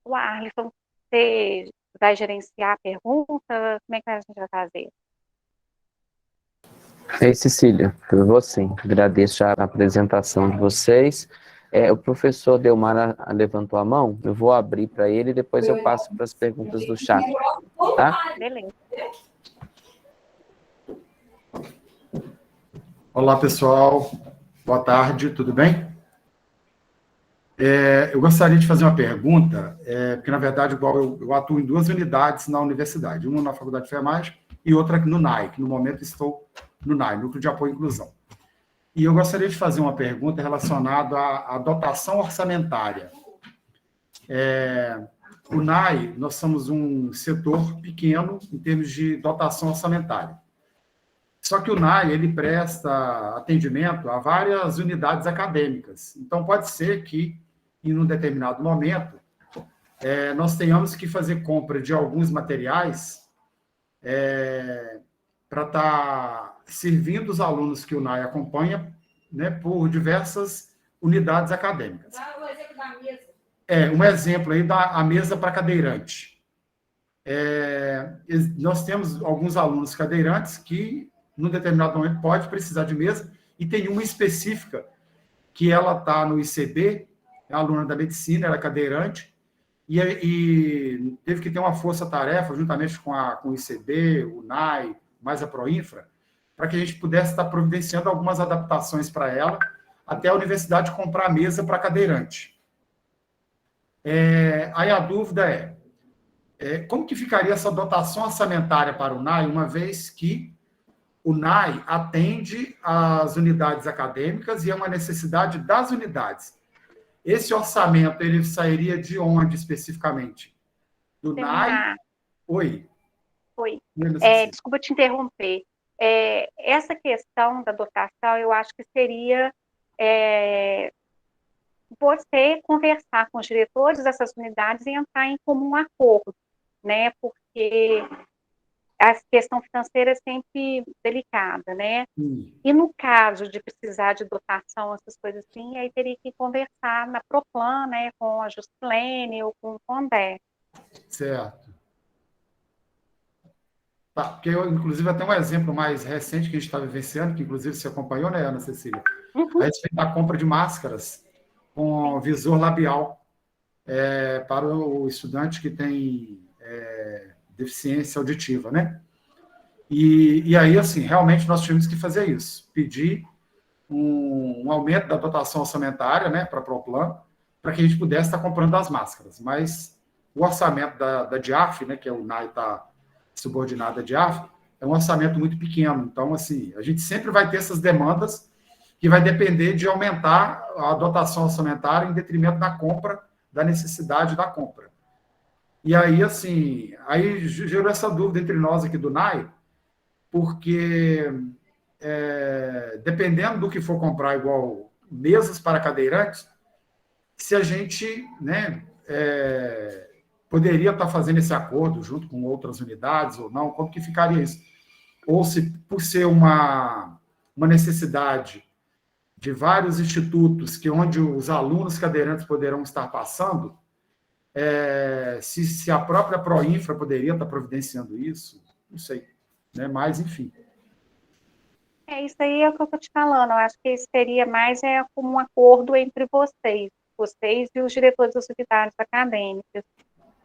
O Arlisson, você vai gerenciar a pergunta? Como é que a gente vai fazer? Ei, Cecília, eu vou sim. Agradeço já a apresentação de vocês. O professor Delmar levantou a mão, eu vou abrir para ele e depois eu passo para as perguntas do chat, tá? Beleza. Olá, pessoal. Boa tarde, tudo bem? Eu gostaria de fazer uma pergunta, porque, na verdade, igual eu atuo em 2 unidades na universidade, uma na Faculdade de Enfermagem e outra no NAI, que no momento estou no NAI, Núcleo de Apoio à Inclusão. E eu gostaria de fazer uma pergunta relacionada à dotação orçamentária. O NAI, nós somos um setor pequeno em termos de dotação orçamentária. Só que o NAI, ele presta atendimento a várias unidades acadêmicas. Então, pode ser que, em um determinado momento, nós tenhamos que fazer compra de alguns materiais para estar servindo os alunos que o NAI acompanha, né, por diversas unidades acadêmicas. Um exemplo da mesa. Um exemplo aí da mesa para cadeirante. Nós temos alguns alunos cadeirantes que, num determinado momento, pode precisar de mesa, e tem uma específica que ela está no ICB, é aluna da medicina, ela é cadeirante, e teve que ter uma força-tarefa, juntamente com o ICB, o NAI, mais a Proinfra, para que a gente pudesse estar providenciando algumas adaptações para ela, até a universidade comprar a mesa para cadeirante. Aí a dúvida como que ficaria essa dotação orçamentária para o NAI, uma vez que o NAI atende às unidades acadêmicas e é uma necessidade das unidades. Esse orçamento, ele sairia de onde, especificamente? Do NAI? Oi. Desculpa te interromper. Essa questão da dotação, eu acho que seria você conversar com os diretores dessas unidades e entrar em comum acordo, né? Porque a questão financeira é sempre delicada, né? E no caso de precisar de dotação, essas coisas assim, aí teria que conversar na Proplan, né, com a Juscelene ou com o Condé. Certo. Tá, porque eu, inclusive, até um exemplo mais recente que a gente está vivenciando, que inclusive você acompanhou, né, Ana Cecília? A respeito da compra de máscaras com visor labial para o estudante que tem deficiência auditiva, né? E aí, assim, realmente nós tivemos que fazer isso, pedir um aumento da dotação orçamentária, né, para a Proplan, para que a gente pudesse estar comprando as máscaras. Mas o orçamento da DIAF, né, que é o NAI está subordinado à DIAF, é um orçamento muito pequeno. Então, assim, a gente sempre vai ter essas demandas que vai depender de aumentar a dotação orçamentária em detrimento da compra, da necessidade da compra. E aí, assim, aí gerou essa dúvida entre nós aqui do NAI, porque dependendo do que for comprar, igual mesas para cadeirantes, se a gente, né, poderia estar fazendo esse acordo junto com outras unidades ou não, como que ficaria isso? Ou se, por ser uma necessidade de vários institutos onde os alunos cadeirantes poderão estar passando, se a própria Proinfra poderia estar providenciando isso, não sei, né? Mas, enfim. Isso aí é o que eu estou te falando, eu acho que isso seria mais como um acordo entre vocês e os diretores das unidades acadêmicas.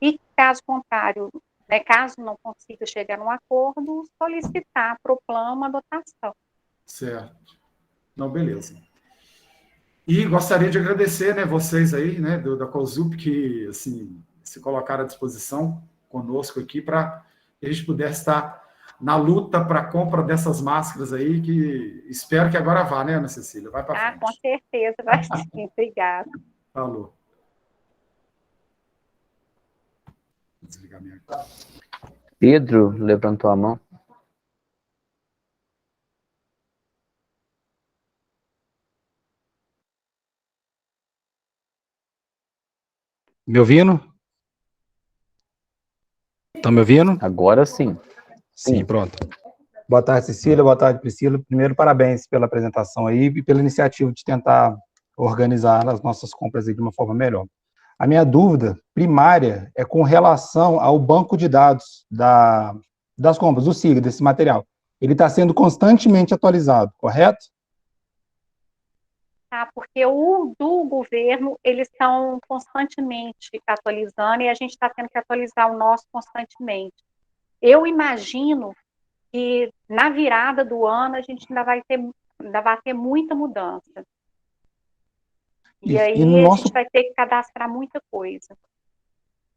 E, caso contrário, né, caso não consiga chegar num acordo, solicitar para o plano uma dotação. Certo. Não, beleza. E gostaria de agradecer, né, vocês aí, né, da COSUP, que, assim, se colocaram à disposição conosco aqui para que a gente pudesse estar na luta para a compra dessas máscaras aí, que espero que agora vá, né, Ana Cecília? Vai para frente. Com certeza vai sim. Obrigada. Falou. Vou desligar minha... Pedro levantou a mão. Me ouvindo? Estão me ouvindo? Agora sim. Sim, pronto. Boa tarde, Cecília. Boa tarde, Priscila. Primeiro, parabéns pela apresentação aí e pela iniciativa de tentar organizar as nossas compras aí de uma forma melhor. A minha dúvida primária é com relação ao banco de dados das compras, do SIGA, desse material. Ele está sendo constantemente atualizado, correto? Porque o do governo, eles estão constantemente atualizando e a gente está tendo que atualizar o nosso constantemente. Eu imagino que na virada do ano a gente ainda vai ter muita mudança. E Isso. aí a gente vai ter que cadastrar muita coisa.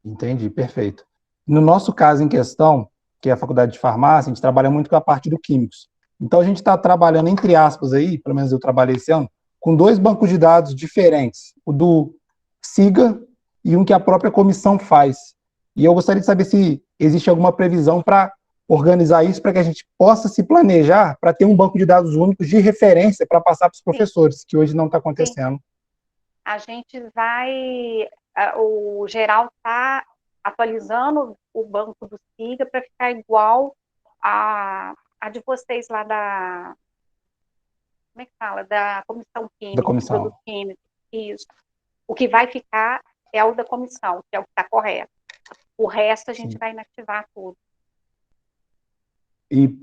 Entendi, perfeito. No nosso caso em questão, que é a Faculdade de Farmácia, a gente trabalha muito com a parte do químicos. Então a gente está trabalhando, entre aspas aí, pelo menos eu trabalhei esse ano, com 2 bancos de dados diferentes, o do SIGA e um que a própria comissão faz. E eu gostaria de saber se existe alguma previsão para organizar isso, para que a gente possa se planejar para ter um banco de dados únicos de referência para passar para os professores, que hoje não está acontecendo. Sim. A gente o geral está atualizando o banco do SIGA para ficar igual a de vocês lá da... Como é que fala? Da Comissão Química. Da comissão. Produto químico. Isso. O que vai ficar é o da comissão, que é o que está correto. O resto a gente vai inativar tudo. E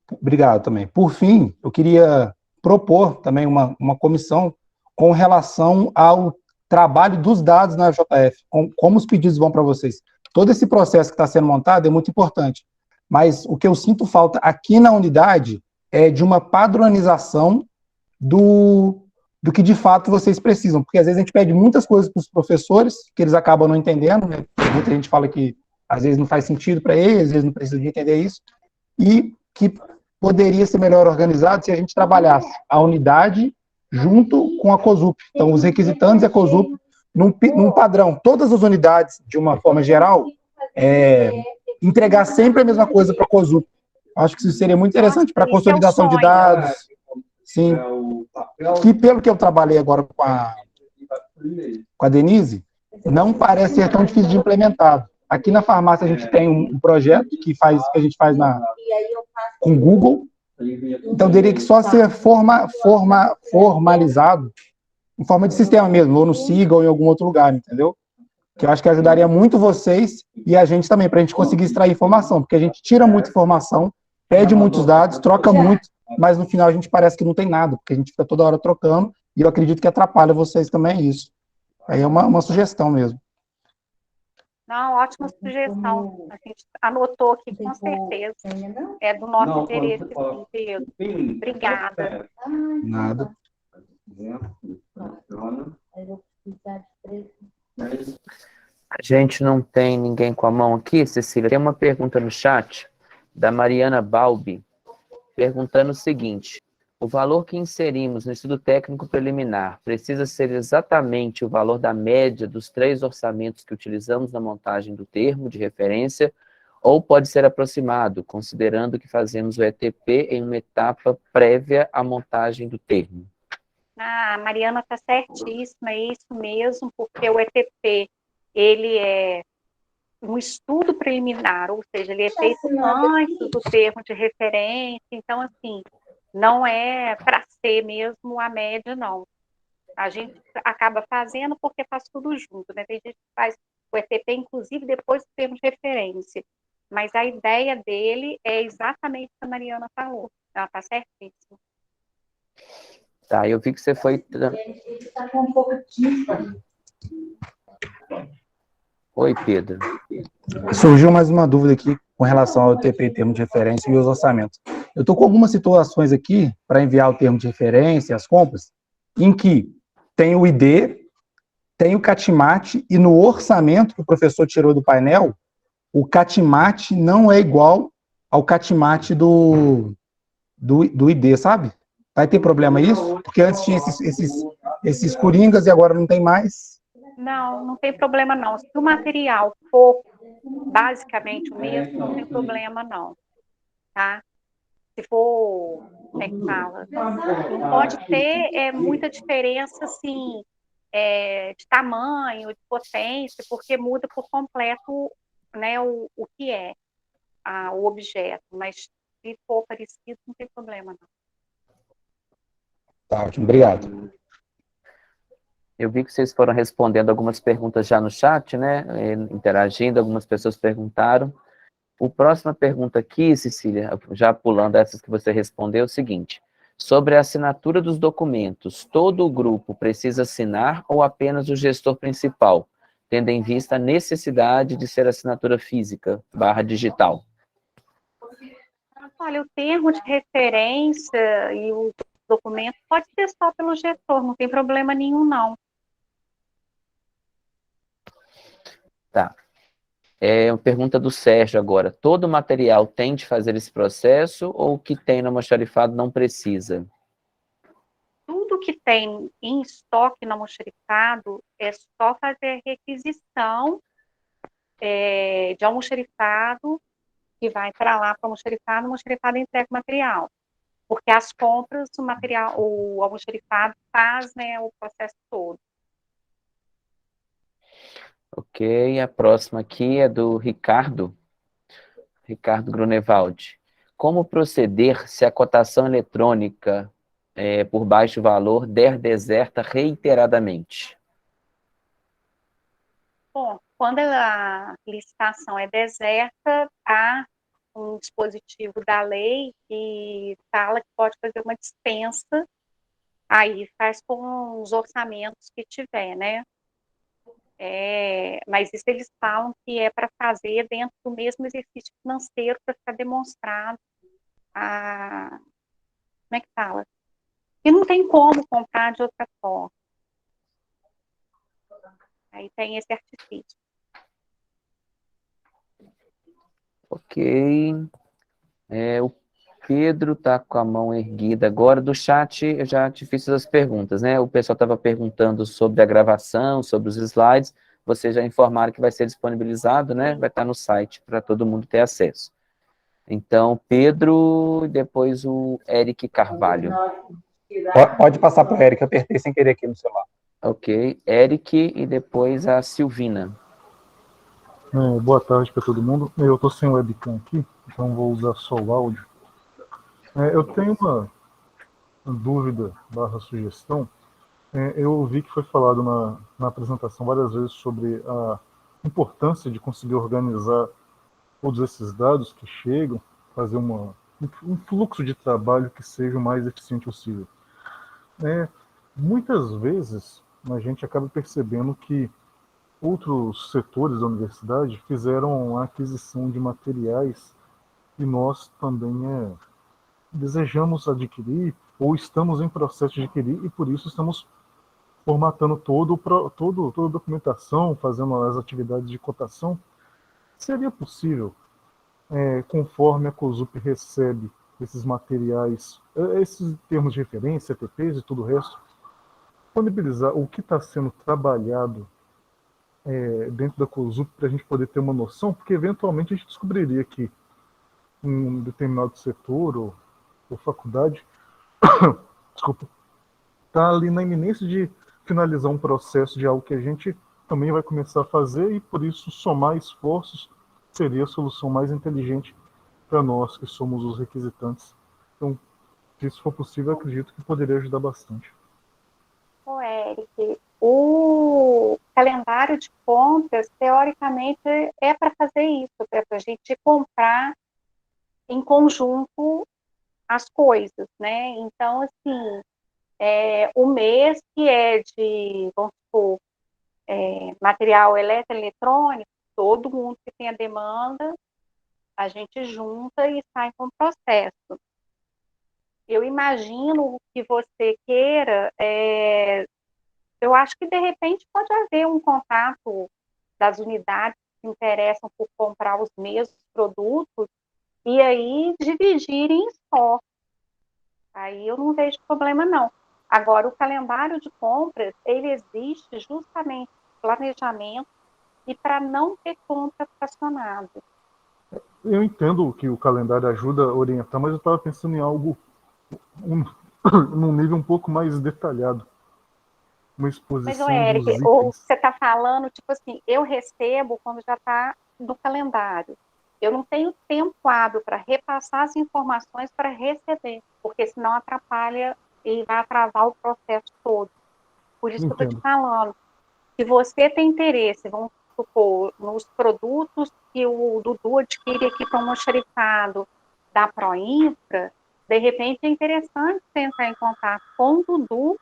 obrigado também. Por fim, eu queria propor também uma comissão com relação ao trabalho dos dados na JF, como os pedidos vão para vocês. Todo esse processo que está sendo montado é muito importante, mas o que eu sinto falta aqui na unidade é de uma padronização do que de fato vocês precisam, porque às vezes a gente pede muitas coisas para os professores, que eles acabam não entendendo, né? Muita gente fala que às vezes não faz sentido para eles, às vezes não precisa de entender isso, e que poderia ser melhor organizado se a gente trabalhasse a unidade junto com a COSUP. Então, os requisitantes e a COSUP, num padrão, todas as unidades, de uma forma geral, entregar sempre a mesma coisa para a COSUP. Acho que isso seria muito interessante para a consolidação de dados. Sim. Que, pelo que eu trabalhei agora com a Denise, não parece ser tão difícil de implementar. Aqui na farmácia a gente tem um projeto que a gente faz com o Google, então teria que só ser formalizado em forma de sistema mesmo, ou no Siga ou em algum outro lugar, entendeu? Que eu acho que ajudaria muito vocês e a gente também, para a gente conseguir extrair informação, porque a gente tira muita informação, pede muitos dados, troca muito, mas no final a gente parece que não tem nada, porque a gente fica toda hora trocando, e eu acredito que atrapalha vocês também isso. Aí é uma sugestão mesmo. Não, ótima sugestão. A gente anotou aqui com certeza. É do nosso interesse, sim, Pedro. Obrigada. Nada. A gente não tem ninguém com a mão aqui, Cecília. Tem uma pergunta no chat da Mariana Balbi, perguntando o seguinte: o valor que inserimos no estudo técnico preliminar precisa ser exatamente o valor da média dos 3 orçamentos que utilizamos na montagem do termo de referência, ou pode ser aproximado, considerando que fazemos o ETP em uma etapa prévia à montagem do termo? A Mariana está certíssima, é isso mesmo, porque o ETP, ele é um estudo preliminar, ou seja, ele é feito antes do termo de referência, então, assim, não é para ser mesmo a média, não. A gente acaba fazendo porque faz tudo junto, né? Tem gente que faz o ETP, inclusive, depois do termo de referência, mas a ideia dele é exatamente o que a Mariana falou, ela está certíssima. Tá, eu vi que você foi... Oi, Pedro. Surgiu mais uma dúvida aqui com relação ao ETP, termo de referência e os orçamentos. Eu estou com algumas situações aqui para enviar o termo de referência, as compras, em que tem o ID, tem o CATIMAT, e no orçamento que o professor tirou do painel, o CATIMAT não é igual ao CATIMAT do ID, sabe? Vai ter problema isso? Porque antes tinha esses coringas e agora não tem mais. Não, não tem problema não. Se o material for basicamente o mesmo, não tem problema não, tá? Se for, como é que fala? Não pode ter muita diferença, assim, de tamanho, de potência, porque muda por completo, né, o que é o objeto, mas se for parecido, não tem problema não. Tá ótimo, obrigado. Eu vi que vocês foram respondendo algumas perguntas já no chat, né? Interagindo, algumas pessoas perguntaram. A próxima pergunta aqui, Cecília, já pulando essas que você respondeu, é o seguinte: sobre a assinatura dos documentos, todo o grupo precisa assinar ou apenas o gestor principal, tendo em vista a necessidade de ser assinatura física / digital? Olha, o termo de referência e o documento pode ser só pelo gestor, não tem problema nenhum, não. Tá. Uma pergunta do Sérgio agora. Todo material tem de fazer esse processo ou o que tem no almoxarifado não precisa? Tudo que tem em estoque no almoxarifado é só fazer requisição de almoxarifado que vai para lá para o almoxarifado entrega o material. Porque as compras, o almoxarifado faz, né, o processo todo. Ok, a próxima aqui é do Ricardo Grunewald. Como proceder se a cotação eletrônica por baixo valor der deserta reiteradamente? Bom, quando a licitação é deserta, há um dispositivo da lei que fala que pode fazer uma dispensa, aí faz com os orçamentos que tiver, né? Mas isso eles falam que é para fazer dentro do mesmo exercício financeiro para ficar demonstrado como é que fala? E não tem como comprar de outra forma. Aí tem esse artifício. Ok. O Pedro está com a mão erguida agora. Do chat, eu já te fiz as perguntas, né? O pessoal estava perguntando sobre a gravação, sobre os slides. Vocês já informaram que vai ser disponibilizado, né? Vai estar no site para todo mundo ter acesso. Então, Pedro e depois o Eric Carvalho. Pode passar para o Eric, apertei sem querer aqui no celular. Ok. Eric e depois a Silvina. Boa tarde para todo mundo. Eu estou sem webcam aqui, então vou usar só o áudio. Eu tenho uma dúvida barra sugestão. Eu vi que foi falado na apresentação várias vezes sobre a importância de conseguir organizar todos esses dados que chegam, fazer um fluxo de trabalho que seja o mais eficiente possível. Muitas vezes a gente acaba percebendo que outros setores da universidade fizeram a aquisição de materiais e nós também desejamos adquirir ou estamos em processo de adquirir e por isso estamos formatando toda a documentação, fazendo as atividades de cotação. Seria possível, conforme a COSUP recebe esses materiais, esses termos de referência, ETPs e tudo o resto, disponibilizar o que está sendo trabalhado dentro da COSUP para a gente poder ter uma noção, porque eventualmente a gente descobriria que um determinado setor ou faculdade desculpa, está ali na iminência de finalizar um processo de algo que a gente também vai começar a fazer e por isso somar esforços seria a solução mais inteligente para nós que somos os requisitantes. Então, se isso for possível, acredito que poderia ajudar bastante. Ô, Eric, o calendário de compras, teoricamente, é para fazer isso, é para a gente comprar em conjunto as coisas, né? Então, assim, o mês que é de, vamos supor, material eletroeletrônico, todo mundo que tem a demanda, a gente junta e sai com o processo. Eu imagino que você queira, eu acho que de repente pode haver um contato das unidades que se interessam por comprar os mesmos produtos e aí dividirem em estoque. Aí eu não vejo problema, não. Agora, o calendário de compras, ele existe justamente para planejamento e para não ter compra fracionada. Eu entendo que o calendário ajuda a orientar, mas eu estava pensando em algo num nível um pouco mais detalhado. Uma Mas, exposição dos Eric, ou itens. você está falando, tipo assim, eu recebo quando já está no calendário. Eu não tenho tempo hábil para repassar as informações para receber, porque senão atrapalha e vai atrasar o processo todo. Por isso que eu estou te Entendo. falando. Se você tem interesse, vamos supor, nos produtos que o Dudu adquire aqui como almoxarifado da Proinfra, de repente é interessante você entrar em contato com o Dudu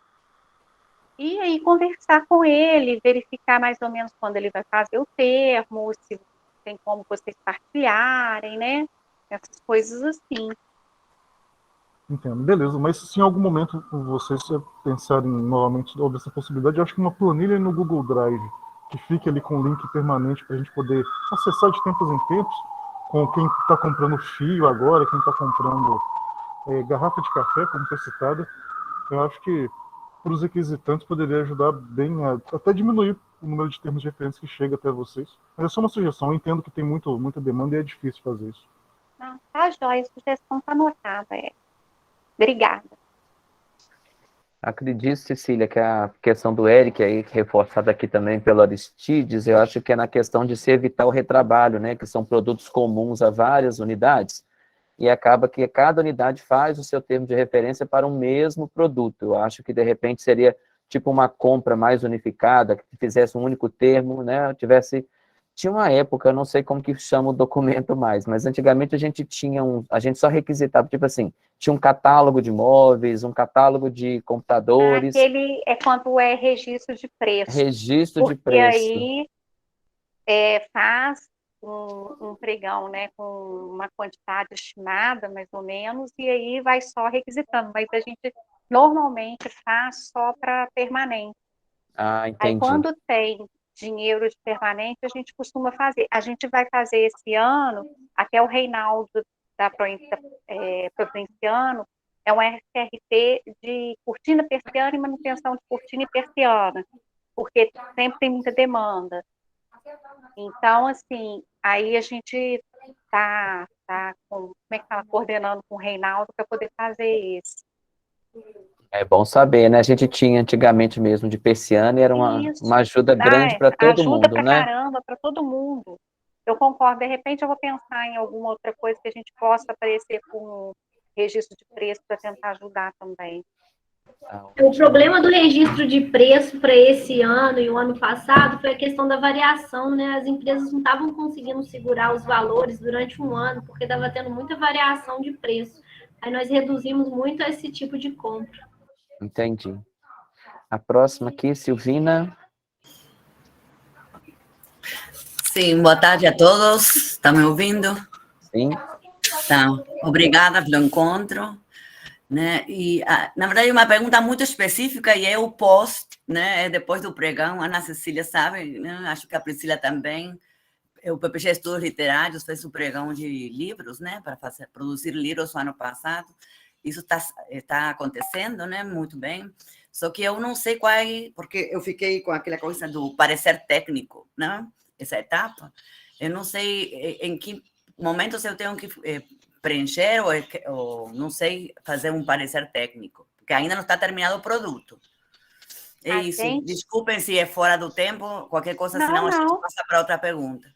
e aí conversar com ele, verificar mais ou menos quando ele vai fazer o termo, se tem como vocês partilharem, né? Essas coisas assim. Entendo. Beleza, mas se em algum momento vocês pensarem novamente sobre essa possibilidade, eu acho que uma planilha no Google Drive, que fique ali com o link permanente para a gente poder acessar de tempos em tempos, com quem está comprando fio agora, quem está comprando garrafa de café, como foi citada, eu acho que para os requisitantes poderia ajudar bem a até diminuir o número de termos de referência que chega até vocês. Mas é só uma sugestão, eu entendo que tem muita demanda e é difícil fazer isso. Não, tá jóia, a sugestão está anotada. Obrigada. Acredito, Cecília, que a questão do Eric, aí, reforçada aqui também pelo Aristides, eu acho que é na questão de se evitar o retrabalho, né, que são produtos comuns a várias unidades, e acaba que cada unidade faz o seu termo de referência para um mesmo produto. Eu acho que, de repente, seria tipo uma compra mais unificada, que fizesse um único termo, né, Tinha uma época, eu não sei como que chama o documento mais, mas antigamente a gente a gente só requisitava, tipo assim, tinha um catálogo de móveis, um catálogo de computadores, Aquele é quando é registro de preço, registro de porque preço. aí faz um pregão, né, com uma quantidade estimada, mais ou menos, e aí vai só requisitando, mas a gente normalmente faz só para permanente. Ah, Aí entendi. quando tem dinheiro de permanente, a gente costuma fazer. A gente vai fazer esse ano, até o Reinaldo da Provinciano, é um RCRP de cortina persiana e manutenção de cortina e persiana, porque sempre tem muita demanda. Então, assim, aí a gente como é que fala, coordenando com o Reinaldo para poder fazer esse. É bom saber, né? A gente tinha antigamente mesmo de persiana e era uma Isso. ajuda grande para todo Ajuda mundo, pra né? caramba, para todo mundo. eu concordo. De repente, eu vou pensar em alguma outra coisa que a gente possa aparecer com registro de preço para tentar ajudar também. O problema do registro de preço para esse ano e o ano passado foi a questão da variação, né? As empresas não estavam conseguindo segurar os valores durante um ano, porque estava tendo muita variação de preço. Aí nós reduzimos muito esse tipo de compra. Entendi. A próxima aqui, Silvina. Sim, boa tarde a todos. Está me ouvindo? Sim. Tá. Obrigada pelo encontro. Né? E, na verdade, uma pergunta muito específica e é o post, né? É depois do pregão. A Ana Cecília sabe, né? Acho que a Priscila também. O PPG Estudos Literários fez o pregão de livros, né? Para produzir livros no ano passado. Isso está acontecendo, né? Muito bem. Só que eu não sei qual é, porque eu fiquei com aquela coisa do parecer técnico, né? Essa etapa. Eu não sei em que momentos eu tenho que preencher ou, não sei, fazer um parecer técnico, porque ainda não está terminado o produto. É isso. Desculpem se é fora do tempo, qualquer coisa, senão a gente passa para outra pergunta.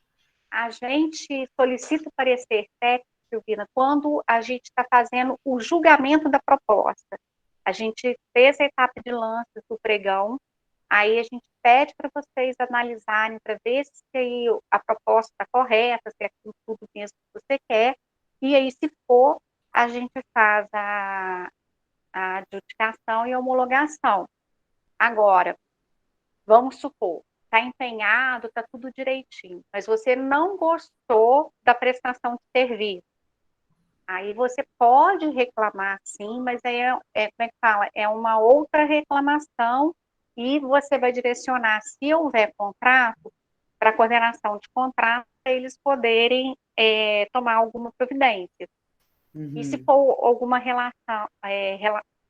A gente solicita o parecer técnico, Silvina, quando a gente está fazendo o julgamento da proposta. A gente fez a etapa de lances do pregão, aí a gente pede para vocês analisarem, para ver se a proposta está correta, se é tudo mesmo que você quer, e aí, se for, a gente faz a adjudicação e a homologação. Agora, vamos supor, está empenhado, está tudo direitinho, mas você não gostou da prestação de serviço. Aí você pode reclamar, sim, mas aí como é que fala? É uma outra reclamação e você vai direcionar, se houver contrato, para a coordenação de contrato, para eles poderem tomar alguma providência. Uhum. E se for alguma relação,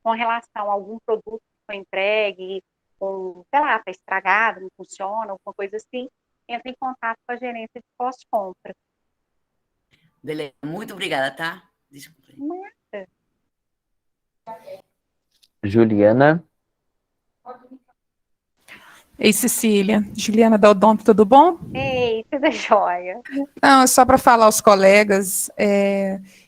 com relação a algum produto que foi entregue, sei lá, está estragado, não funciona, alguma coisa assim, entra em contato com a gerência de pós-compra. Beleza, muito obrigada, tá? Desculpa. Nada. Juliana. Ei, Cecília. Juliana da Odonto, tudo bom? Ei, tudo jóia. Não, é só para falar aos colegas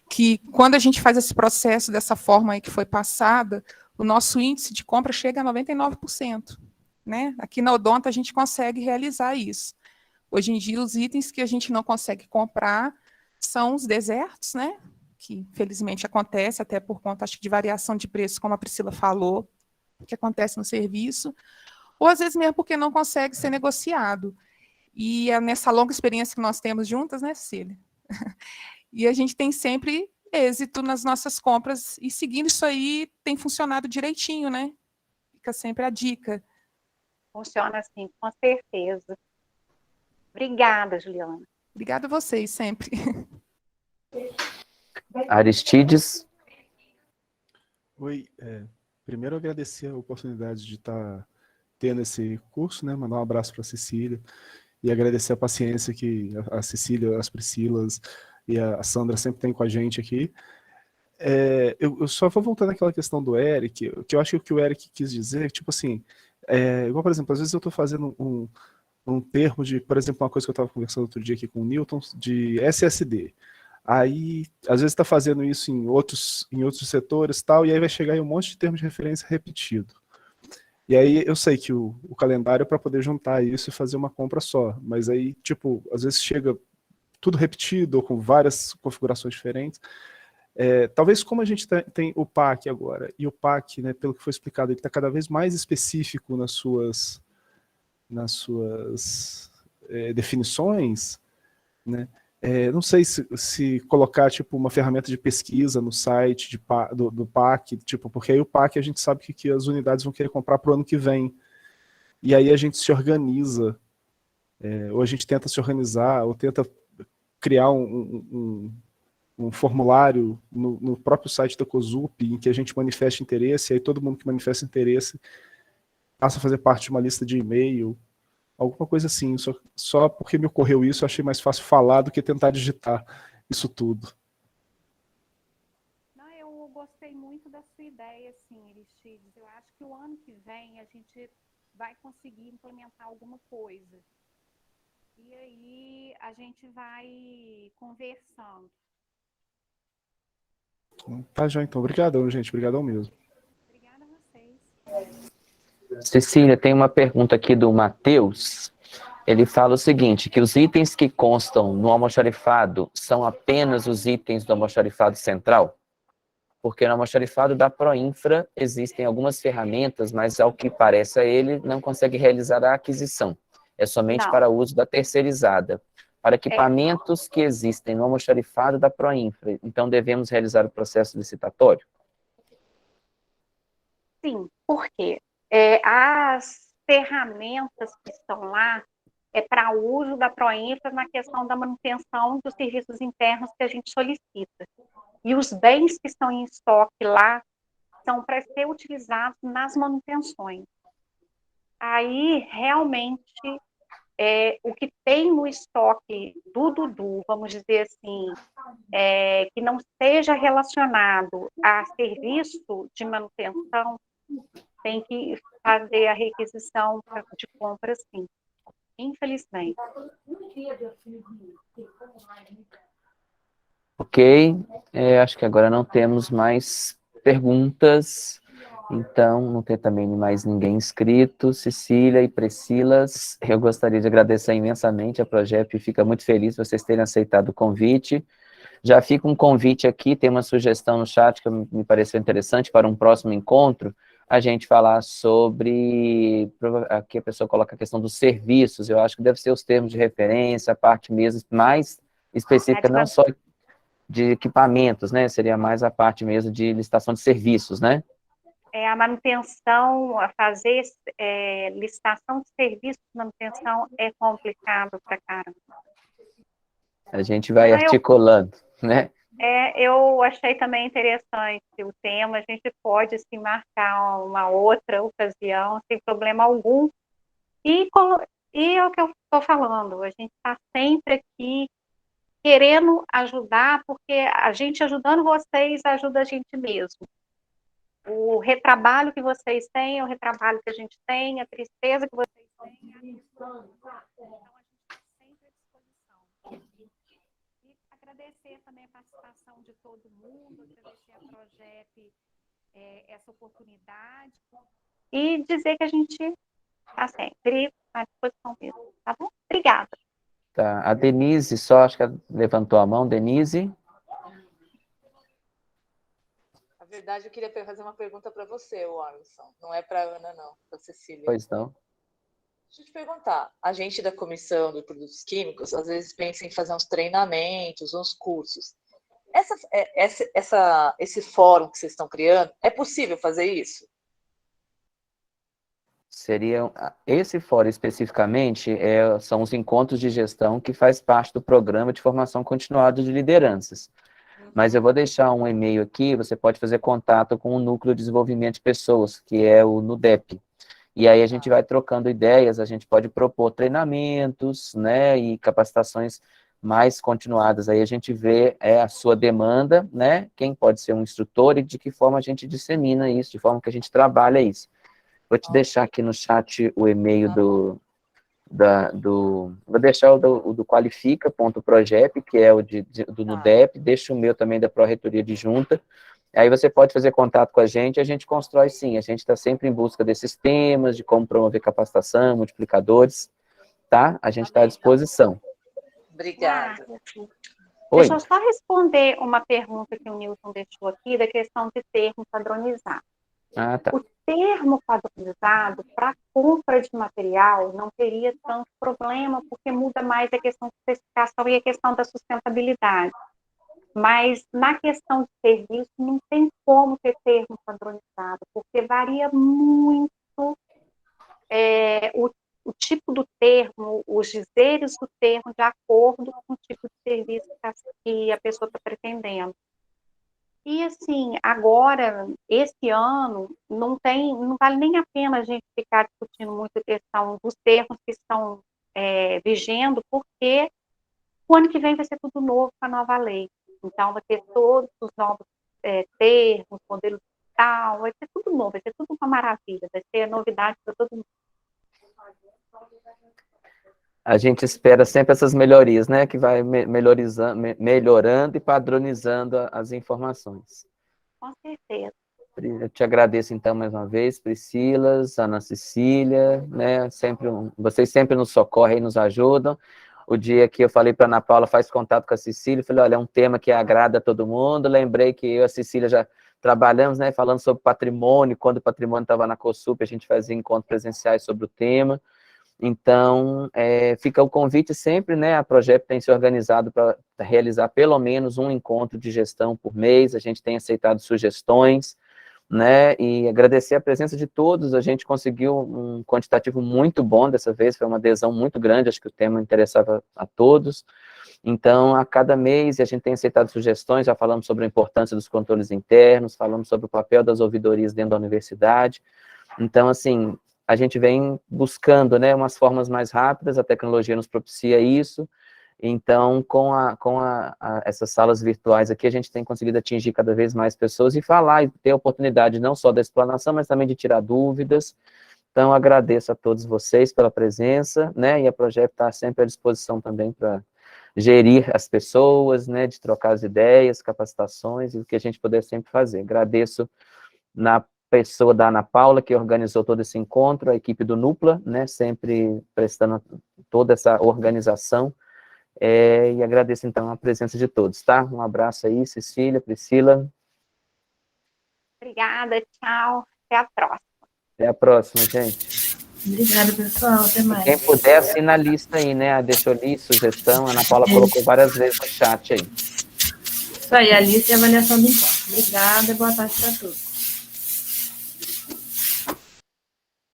que quando a gente faz esse processo dessa forma aí que foi passada, o nosso índice de compra chega a 99%. Né? Aqui na Odonto a gente consegue realizar isso. Hoje em dia, os itens que a gente não consegue comprar são os desertos, né? Que infelizmente acontece, até por conta, acho, de variação de preço, como a Priscila falou, que acontece no serviço, ou às vezes mesmo porque não consegue ser negociado. E é nessa longa experiência que nós temos juntas, né, Cecília? E a gente tem sempre êxito nas nossas compras, e seguindo isso aí tem funcionado direitinho, né? Fica sempre a dica. Funciona assim, com certeza. Obrigada, Juliana. Obrigada a vocês, sempre. Aristides. Oi, primeiro agradecer a oportunidade de estar tendo esse curso, né? Mandar um abraço para a Cecília e agradecer a paciência que a Cecília, as Priscilas e a Sandra sempre têm com a gente aqui. Eu só vou voltar naquela questão do Eric, que eu acho que o que o Eric quis dizer, tipo assim, igual, por exemplo, às vezes eu estou fazendo um termo de, por exemplo, uma coisa que eu estava conversando outro dia aqui com o Newton, de SSD. Aí, às vezes está fazendo isso em outros setores e tal, e aí vai chegar em um monte de termos de referência repetido. E aí eu sei que o calendário é para poder juntar isso e fazer uma compra só, mas aí, tipo, às vezes chega tudo repetido ou com várias configurações diferentes. Talvez como a gente tem o PAC agora, e o PAC, né, pelo que foi explicado, ele está cada vez mais específico nas suas definições, né? Não sei se colocar tipo uma ferramenta de pesquisa no site do PAC, tipo, porque aí o PAC a gente sabe que as unidades vão querer comprar para o ano que vem. E aí a gente se organiza, ou a gente tenta se organizar, ou tenta criar um formulário no próprio site da COSUP, em que a gente manifeste interesse, e aí todo mundo que manifesta interesse passa a fazer parte de uma lista de e-mail, alguma coisa assim. Só porque me ocorreu isso, eu achei mais fácil falar do que tentar digitar isso tudo. Não, eu gostei muito da sua ideia, assim, Aristides. Eu acho que o ano que vem a gente vai conseguir implementar alguma coisa. E aí a gente vai conversando. Tá, já então. Obrigadão, gente. Obrigadão mesmo. Obrigada a vocês. Cecília, tem uma pergunta aqui do Matheus. Ele fala o seguinte, que os itens que constam no almoxarifado são apenas os itens do almoxarifado central? Porque no almoxarifado da Proinfra existem algumas ferramentas, mas ao que parece a ele, não consegue realizar a aquisição. É somente Não. para uso da terceirizada. Para É. equipamentos que existem no almoxarifado da Proinfra, então devemos realizar o processo licitatório? Sim, por quê? As ferramentas que estão lá é para uso da Proinfra na questão da manutenção dos serviços internos que a gente solicita. E os bens que estão em estoque lá são para ser utilizados nas manutenções. Aí, realmente, o que tem no estoque do Dudu, vamos dizer assim, que não seja relacionado a serviço de manutenção, tem que fazer a requisição de compra, sim. Infelizmente. Ok, acho que agora não temos mais perguntas, então não tem também mais ninguém inscrito. Cecília e Priscilas, eu gostaria de agradecer imensamente a Progep e fica muito feliz vocês terem aceitado o convite. Já fica um convite aqui, tem uma sugestão no chat que me pareceu interessante para um próximo encontro, a gente falar sobre, aqui a pessoa coloca a questão dos serviços, eu acho que deve ser os termos de referência, a parte mesmo mais específica, não só de equipamentos, né? Seria mais a parte mesmo de licitação de serviços, né? A manutenção, a fazer licitação de serviços de manutenção é complicado para caramba. A gente vai articulando, né? Eu achei também interessante o tema, a gente pode se marcar uma outra ocasião, sem problema algum. E é o que eu estou falando, a gente está sempre aqui querendo ajudar, porque a gente ajudando vocês ajuda a gente mesmo. O retrabalho que vocês têm é o retrabalho que a gente tem, a tristeza que vocês têm. Então, a gente está sempre à disposição. E agradecer também a participação de todo mundo, agradecer a Progep essa oportunidade e dizer que a gente está sempre à disposição mesmo, tá bom? Obrigada. Tá, a Denise, só acho que levantou a mão, Denise. Na verdade, eu queria fazer uma pergunta para você, Alisson. Não é para a Ana, não, para a Cecília. Pois não. Deixa eu te perguntar. A gente da Comissão de Produtos Químicos, às vezes, pensa em fazer uns treinamentos, uns cursos. Esse fórum que vocês estão criando, é possível fazer isso? Esse fórum especificamente são os encontros de gestão que faz parte do programa de formação continuada de lideranças. Mas eu vou deixar um e-mail aqui, você pode fazer contato com o Núcleo de Desenvolvimento de Pessoas, que é o NUDEP. E aí a gente vai trocando ideias, a gente pode propor treinamentos, né, e capacitações mais continuadas. Aí a gente vê a sua demanda, né, quem pode ser um instrutor e de que forma a gente dissemina isso, de forma que a gente trabalha isso. Vou te deixar aqui no chat o e-mail vou deixar o do qualifica.progep, que é o do NUDEP, deixa o meu também da Pró-Reitoria de Junta, aí você pode fazer contato com a gente constrói sim, a gente está sempre em busca desses temas, de como promover capacitação, multiplicadores, tá? A gente está à disposição. Obrigada. Deixa eu só responder uma pergunta que o Nilson deixou aqui, da questão de termo padronizado. Ah, tá. O termo padronizado para compra de material não teria tanto problema, porque muda mais a questão de especificação e a questão da sustentabilidade. Mas na questão de serviço não tem como ter termo padronizado, porque varia muito o tipo do termo, os dizeres do termo, de acordo com o tipo de serviço que a pessoa está pretendendo. E, assim, agora, esse ano, não vale nem a pena a gente ficar discutindo muito a questão dos termos que estão vigendo, porque o ano que vem vai ser tudo novo com a nova lei. Então, vai ter todos os novos termos, modelo digital, vai ser tudo novo, vai ser tudo uma maravilha, vai ser novidade para todo mundo. A gente espera sempre essas melhorias, né? Que vai melhorando e padronizando as informações. Com certeza. Eu te agradeço, então, mais uma vez, Priscila, Ana Cecília, né? Vocês sempre nos socorrem e nos ajudam. O dia que eu falei para a Ana Paula, faz contato com a Cecília, falei, olha, é um tema que agrada a todo mundo. Lembrei que eu e a Cecília já trabalhamos, né, falando sobre patrimônio, quando o patrimônio estava na COSUP, a gente fazia encontros presenciais sobre o tema. Então, fica o convite sempre, né, a Projeto tem se organizado para realizar pelo menos um encontro de gestão por mês, a gente tem aceitado sugestões, né, e agradecer a presença de todos, a gente conseguiu um quantitativo muito bom dessa vez, foi uma adesão muito grande, acho que o tema interessava a todos. Então, a cada mês, a gente tem aceitado sugestões, já falamos sobre a importância dos controles internos, falamos sobre o papel das ouvidorias dentro da universidade. Então, assim, a gente vem buscando, né, umas formas mais rápidas, a tecnologia nos propicia isso. Então, com essas salas virtuais aqui, a gente tem conseguido atingir cada vez mais pessoas e falar, e ter a oportunidade não só da explanação, mas também de tirar dúvidas. Então, agradeço a todos vocês pela presença, né, e a Projeto está sempre à disposição também para gerir as pessoas, né, de trocar as ideias, capacitações, e o que a gente puder sempre fazer. Agradeço na pessoa da Ana Paula, que organizou todo esse encontro, a equipe do Nupla, né, sempre prestando toda essa organização, e agradeço, então, a presença de todos, tá? Um abraço aí, Cecília, Priscila. Obrigada, tchau. Até a próxima. Até a próxima, gente. Obrigada, pessoal. Até mais. Quem puder, assina a lista aí, né? Deixa eu ali, sugestão. A Ana Paula colocou várias vezes no chat aí. Isso aí, a lista e a avaliação do encontro. Obrigada e boa tarde para todos.